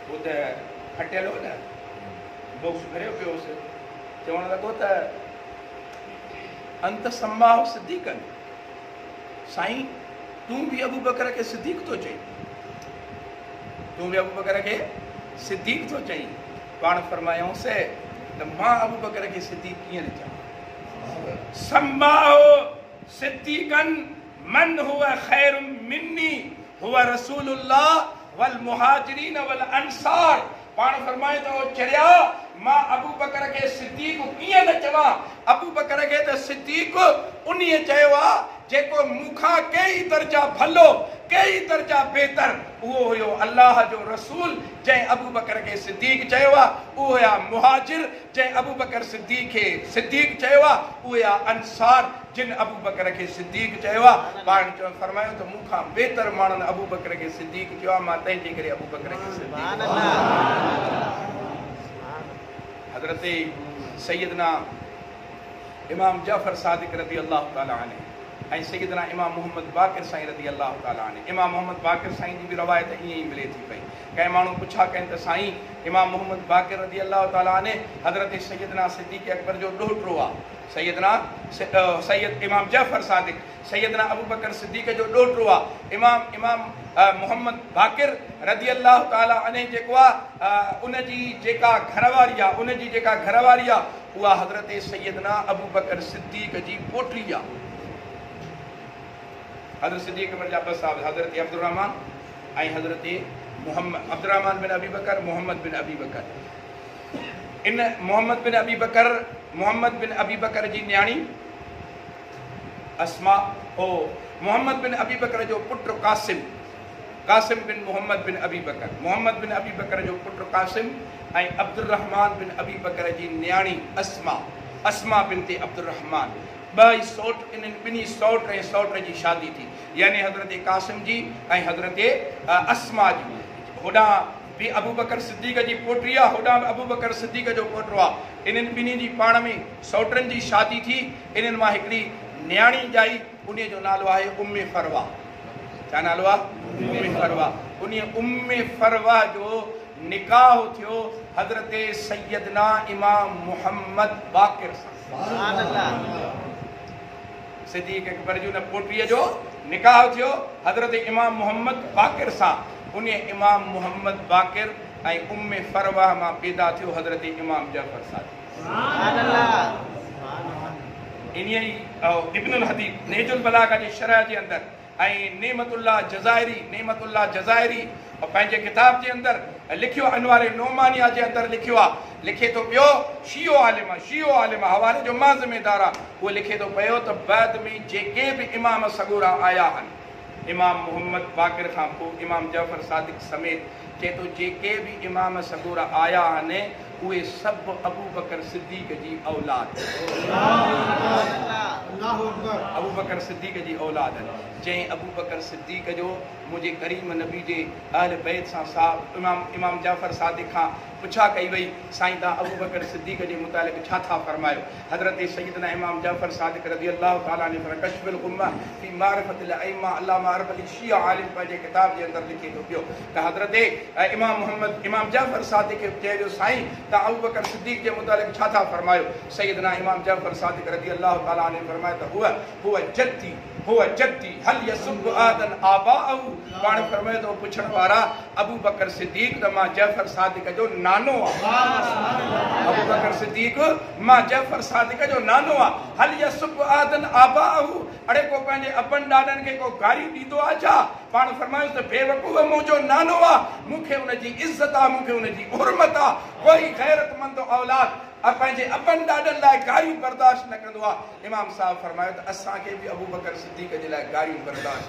वो त हटियल हो न, बुग़्ज़ भरियो पियो हुउसि। चवण लॻो त अंत सम्माहु सिद्दीक़न, साईं तूं बि अबू बकर खे सिद्दीक़ थो चई, तूं बि अबू बकर खे सिद्दीक़ थो चई। पाण फरमायोसीं त मां अबू बकर खे सिद्दीक़ कीअं न चवां, सम्माओ सिद्दीकन मन हुआ खैरुम मिन्नी हुआ रसूलुल्लाह वल मुहाजिरीन वल अंसार। पाण फरमाए तो चरिया मां अबू बकर के सिद्दीक कीअं न चवा। अबू बकर के तो सिद्दीक उन्हीं चवा जेको मुखा कई दर्जा भलो कई दर्जा बेहतर वो हुयो अल्लाह जो रसूल जै अबू बकर के सिद्दीक चवा। वो या मुहाजिर जै अबू बकर सिद्दीक के सिद्दीक चवा। वो या अंसार जिन अबू बकर के सिद्दीक चवा। पाण फरमायो तो मुखा बेहतर मानन अबू बकर के सिद्दीक चवा मां तंहिंजे करे अबू बकर के सिद्दीक। हजरत सैयदना इमाम जाफर सादिक रज़ी अल्लाह तआला अन्हु ऐं सैयदना इमाम मोहम्मद बाक़िर साईं रज़ी अल्लाह तआला अन्हु। इमाम मोहम्मद बाक़िर साईं जी भी रवायत ईअं ई मिले थी पई। कंहिं माण्हू पुछा कनि त साईं इमाम मोहम्मद बाक़िर रज़ी अल्लाह तआला अन्हु हज़रत सैयदना सिद्दीक़ अकबर जो ॾोहिटो आहे। सैयद इमाम जाफर सादिक सैयदना अबू बकर सिद्दीक़ जो ॾोहिटो आहे। इमाम मोहम्मद बाक़िर रज़ी अल्लाह तआला अन्हु जेको आहे उनजी जेका घरवारी आहे उहा हज़रत सैयदना अबू बकर सिद्दीक़ जी पोटी आहे। हज़रत सिद्दीक़ अकबर जा ॿ साहब हज़रत अब्दुर्रहमान ऐं हज़रत मोहम्मद अब्दुर्रहमान बिन अबी बकर मोहम्मद बिन अबी बकर। इन मोहम्मद बिन अबी बकर जी न्याणी अस्मा हो मोहम्मद बिन अबी बकर जो पुत्र कासिम बिन मोहम्मद बिन अबी बकर जो पुत्र कासिम ऐं अब्दुर्रहमान बिन अबी बकर जी न्याणी अस्मा बिनते अब्दुर्रहमान। ॿई सौट इन्हनि ॿिन्ही सौट ऐं सौट जी शादी थी यानी हज़रत कासिम जी ऐं हज़रत अस्मा जी। होॾां बि अबू बकर सिद्दीक़ जी पोटी आहे होॾां बि अबू बकर सिद्दीक़ जो पोटो आहे। इन्हनि ॿिन्ही जी पाण में सौटनि जी शादी थी। इन्हनि मां हिकिड़ी न्याणी ॼाई उन जो नालो आहे उम्मे फरवा। छा नालो आहे? उम्मे फरवा। उन उम्मे फरवा जो निकाह थियो हज़रत सैयदना इमाम मोहम्मद बाक़िर सां। सिद्दीक़ अकबर जी उन पोटीअ जो निकाह थियो हज़रत इमाम मोहम्मद बाक़िर सां। उन इमाम मोहम्मद बाक़िर ऐं उम्मे फरवा मां पैदा थियो हज़रत इमाम जाफर सादिक। इन्हीअ इब्नुल हदीद नेजुल बलागा जी शरह जे अंदरि ऐं नेमतुल्लाह जज़ाइरी पंहिंजे किताब जे अंदरि लिखियो अनवारे नोमानिया जे अंदरि लिखियो आहे। लिखे थो पियो शियो आलिम हवाले जो मां ज़िम्मेदार आहे। उहो लिखे थो पियो त बाद में जेके बि इमाम सगोरा आया आहिनि इमाम मोहम्मद बाक़िर खां पोइ इमाम जाफर सादिक समेत चए थो जेके बि इमाम सगोरा आया आहिनि उहे सभु अबू बकर सिद्दीक़ जी औलाद अबू बकर सिद्दीक़ जी औलाद आहिनि। चई अबू बकर सिद्दीक़ जो मुंहिंजे करीम नबी जे अहल बैत सां साहब इमाम जाफर सादिक खां पुछा कई वई साईं तव्हां अबू बकर सिद्दीक़ जे मुतालिक़ छा था फरमायो। हज़रत सैयदना इमाम जाफर सादिक रज़ी अल्लाह तआला अन्हु पर कश्फुल उम्मा फी मारिफतिल अइम्मा अल्लामा अरबली शिया आलिम पंहिंजे किताब जे अंदरि लिखे थो पियो त हज़रत इमाम जाफर सादिक चयो साईं तव्हां अबू बकर सिद्दीक़ जे मुतालिक़ छा था फरमायो। सैयदना इमाम जाफर सादिक रज़ी अल्लाह तआला अन्हु फरमायो त हुआ जद्दी हल यसुब आदन आबाअहु। पाण फरमायो त पुछण वारा अबू बकर सिद्दीक़ त मां जाफर सादिक जो नानो आहे। अबू बकर सिद्दीक़ मां जाफर सादिक जो नानो आहे। हल यसुब आदन आबाअहु अड़े को पंहिंजे अपन ॾाॾनि खे को गारी ॾींदो आहे छा। पाण फरमायो त बेवकूफ़ मुंहिंजो नानो आहे मूंखे उनजी इज़त आहे मूंखे उनजी हुरमत आहे। कोई गैरतमंद औलाद पंहिंजे अपन ॾाॾनि लाइ गारियूं बर्दाश्त न कंदो आहे। इमाम साहब फरमायो त असांखे बि अबू बकर सिद्दीक़ जे लाइ गारियूं बर्दाश्त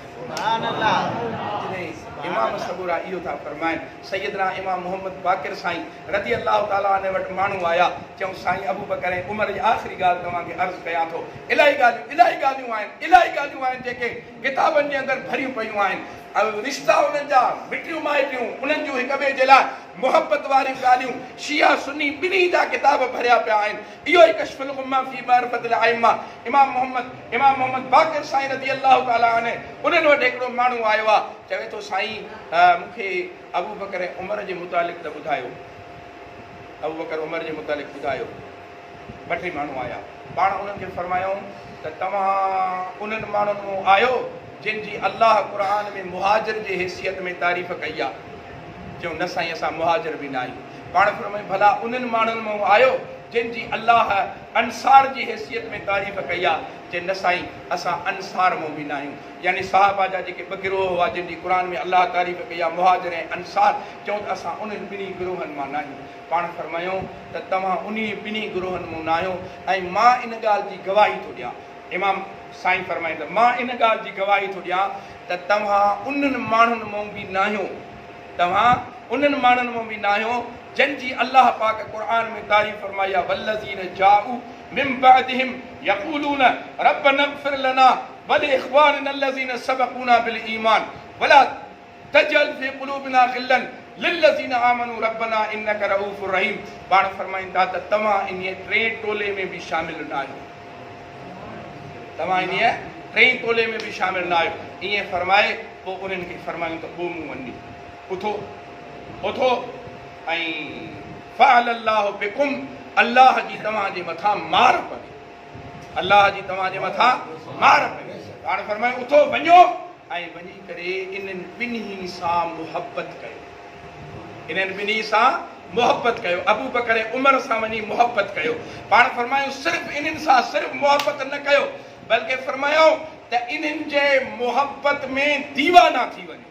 इमाम सगोरा इहो था फरमाइनि। सैयदना इमाम मोहम्मद बाक़िर साईं रज़ी अल्लाह तआला अन्हु वटि माण्हू आया चयूं साईं अबू बकर ऐं उमर जी आख़िरी ॻाल्हि तव्हांखे अर्ज़ु कयां थो। इलाही ॻाल्हियूं आहिनि जेके किताबनि जे अंदरि भरियूं पयूं आहिनि। रिश्ता उन्हनि जा मिटियूं माइटियूं उन्हनि जूं हिक ॿिए जे लाइ मोहबत वारियूं ॻाल्हियूं शिया सुन्नी ॿिन्ही जा किताब भरिया पिया आहिनि। इहो ई कश्फुल उम्मा फी मारिफतिल अइम्मा इमाम मोहम्मद बाक़िर साईं रज़ी अल्लाह तआला अन्हु उन्हनि वटि हिकिड़ो माण्हू आयो आहे चवे थो साईं मूंखे अबू बकर ऐं उमर जे मुतालिक़ त ॿुधायो। अबू बकर उमर जे मुतालिक़ ॿुधायो। ॿ टे माण्हू आया पाण उन्हनि खे फरमायूं त तव्हां उन्हनि माण्हुनि मां आयो जिन जी अल्लाह क़ुरान में मुहाजिर जे हैसियत में तारीफ़ कई आहे। चयूं न साईं असां मुहाजिर बि न आहियूं। पाण फरमायूं भला उन्हनि माण्हुनि मां आयो जिन जी अल्लाह अंसार जी हैसियत में तारीफ़ कई आहे जे न साईं असां अंसार मां बि न आहियूं। यानी सहाबा जा जेके ॿ गिरोह हुआ जिन जी क़ुर में अल्लाह तारीफ़ कई आहे मुहाजिर ऐं अंसार, चऊं त असां उन्हनि ॿिन्ही गिरोहनि मां न आहियूं। पाण फरमायूं त तव्हां उन ॿिन्ही गिरोहनि मां न आहियो ऐं मां इन ॻाल्हि जी गवाही थो ॾियां। इमाम साईं फरमाईंदा मां इन ॻाल्हि जी गवाही थो ॾियां त तव्हां उन्हनि माण्हुनि मां बि न आहियो, तव्हां उन्हनि माण्हुनि मां बि न आहियो जिन जी अल्लाह पाक क़ुर में तारीफ़ फरमाई आहे वल्लज़ीन जाऊ मिन बअदिहिम यक़ूलून रब्बना इग़फिर लना व लिइख़वानिना अल्लज़ीन सबक़ूना बिल ईमान वला तजअल फ़ी क़ुलूबिना ग़िल्लन लिल्लज़ीन आमनू रब्बना इन्नका रऊफ़ुर रहीम। पाण फरमाईंदा त तव्हां इन टे टोले में बि शामिल न आहियो, तव्हां इन टे टोले में बि शामिल न आहियो। ईअं फरमाए पोइ उन्हनि खे फरमायूं त पोइ मूं वञी उथो उथो ऐं फ़अलल्लाहु बिकुम, अल्लाह जी तव्हांजे मथां मार पवे, अल्लाह जी तव्हांजे मथां मार पवे। पाण फरमायूं उथो वञो ऐं वञी करे इन्हनि ॿिन्ही सां मुहबत कयो, इन्हनि ॿिन्ही सां मुहबत कयो। अबू बकर उमर सां वञी मुहबत कयो। पाण फरमायूं सिर्फ़ इन्हनि सां सिर्फ़ मुहबत न कयो बल्कि फरमायो त इन्हनि जे मुहबत में दीवाना थी वञो,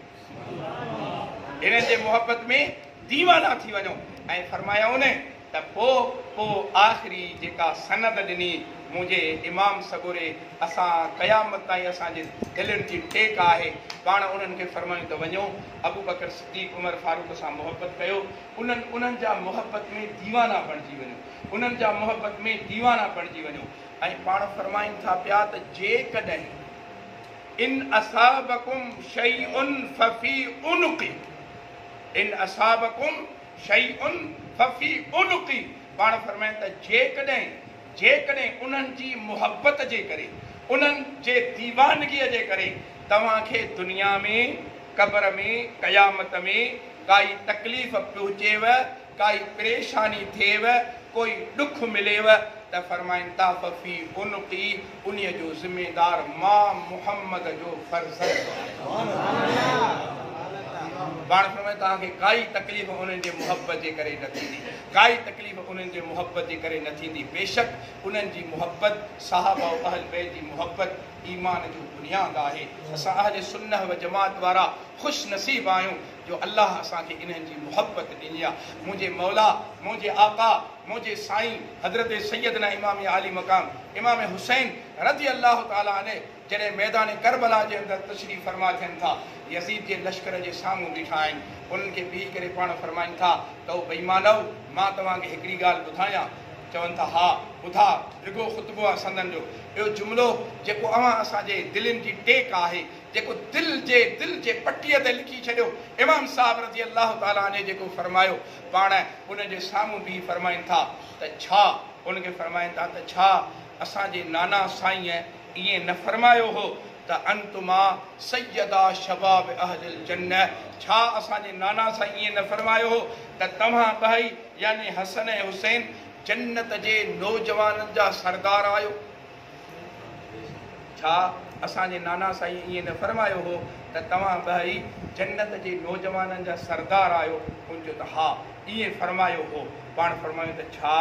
इन्हनि जे मुहबत में दीवाना थी वञो। ऐं फरमायो न त पोइ आख़िरी जेका सनद ॾिनी मुंहिंजे इमाम सगोरे असां क़यामत ताईं असांजे दिलनि जी टेक आहे। पाण उन्हनि खे फरमायूं त वञो अबू बकर सिद्दीक़ उमर फारूक सां मुहबत कयो, उन्हनि जा मुहबत में दीवाना बणिजी वञो, उन्हनि जा मुहबत में दीवाना बणिजी वञो। ऐं पाण फरमाइनि था पिया त जेकॾहिं इन असाबकुम शैउन फफी उनुक़ी, इन असाबकुम शैउन फफी उनुक़ी, पाण फरमाइनि त जेकॾहिं उन्हनि जी मुहबत जे करे, उन्हनि जे दीवानगीअ जे करे तव्हांखे दुनिया में क़ब्र में क़यामत में काई तकलीफ़ पहुचेव, काई परेशानी थिएव, कोई ॾुख मिलेव त फरमाइनि था फफ़ी उनकी, उन्हीअ जो ज़िम्मेदार मां मुहम्मद जो फर्ज़ंद। पाण फरमाए तव्हांखे काई तकलीफ़ उन्हनि जे मुहबत जे करे न थींदी, काई तकलीफ़ उन्हनि जे मुहबत जे करे न थींदी। बेशक उन्हनि जी मुहबत सहाबा अहल बैत जी मुहबत ईमान जो बुनियाद आहे। असां अहले सुन्नह व जमात वारा ख़ुशि नसीब आहियूं जो अल्लाह असांखे इन्हनि जी मुहबत ॾिनी आहे। मुंहिंजे मौला, मुंहिंजे आका, मुंहिंजे साईं हज़रत सैयदना इमाम आली मक़ाम इमाम हुसैन रज़ी अल्लाह ताला अन्हु जॾहिं मैदान करबला जे अंदरि तशरीफ़ फरमा थियनि था, यज़ीद जे लश्कर जे साम्हूं बीठा आहिनि, उन्हनि खे बीह करे पाण फरमाइनि था त ओ बेईमानव मां तव्हांखे हिकिड़ी ॻाल्हि ॿुधायां। चवनि था हा ॿुधा, रुॻो ख़ुतबो आहे संदन जो। इहो जुमिलो जेको असांजे दिलनि जी टेक आहे, जेको दिल जे पटीअ ते लिखी छॾियो, इमाम साहब रज़ी अल्लाह ताला ने जेको फरमायो पाण उनजे साम्हूं बि फरमाइनि था त छा, उनखे फरमाइनि था त छा असांजे नाना साईं ईअं न फरमायो हो त अंतुमा सैयदा शबाब अहलिल जन्नह, छा असांजे नाना साईं ईअं न फरमायो हो त तव्हां ॿई यानी हसन ऐं हुसैन जन्नत जे नौजवाननि जा सरदार आहियो। छा असांजे नाना साईं ईअं न फरमायो हो त तव्हां ॿई जन्नत जे नौजवाननि जा सरदार आहियो? उनजो त हा ईअं फरमायो हो। पाण फरमायूं त छा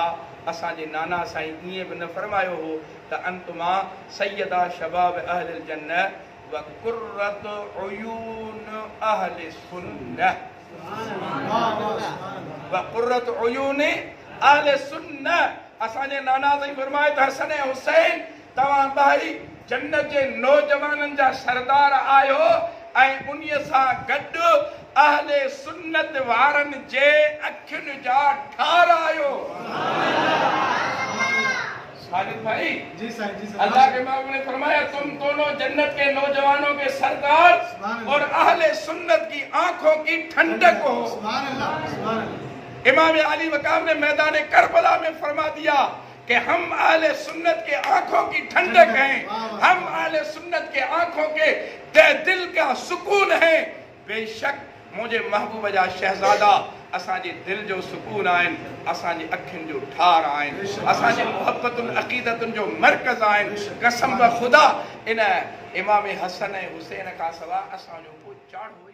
असांजे नाना साईं ईअं बि न फरमायो हो त अंतुमा सैयदा शबाब अहलिल जन्नह व कुर्रत उयून अहले सुन्नह, व कुर्रत उयून अहले सुन्नह। असांजे नाना साईं फरमाए त हसन ऐं हुसैन तव्हां ॿई जन्नत जे नौजवाननि जा सरदार आहियो ऐं उन्हीअ सां गॾु अहले सुन्नत वारनि जे अखियुनि जा ठार आहियो। खालिद भाई जी साईं, जी साईं, अल्लाह के महबूब ने फरमाया तुम दोनों जन्नत के नौजवानों के सरदार और अहले सुन्नत की आंखों की ठंडक हो। सुभान अल्लाह, सुभान अल्लाह। इमाम अली मकाम ने मैदान करबला में फरमा दिया कि हम अहले सुन्नत के आंखों की ठंडक हैं, हम अहले सुन्नत के आंखों के दिल का सुकून है। बेशक मुझे महबूब जा शहजादा असांजे दिल जो सुकून आहिनि, असांजी अखियुनि जो ठार आहिनि, असांजे मुहब्बतुनि अक़ीदतुनि जो मर्कज़ आहिनि। कसम ब ख़ुदा इन इमाम हसन ऐं हुसैन खां सवाइ असांजो को चाढ़ो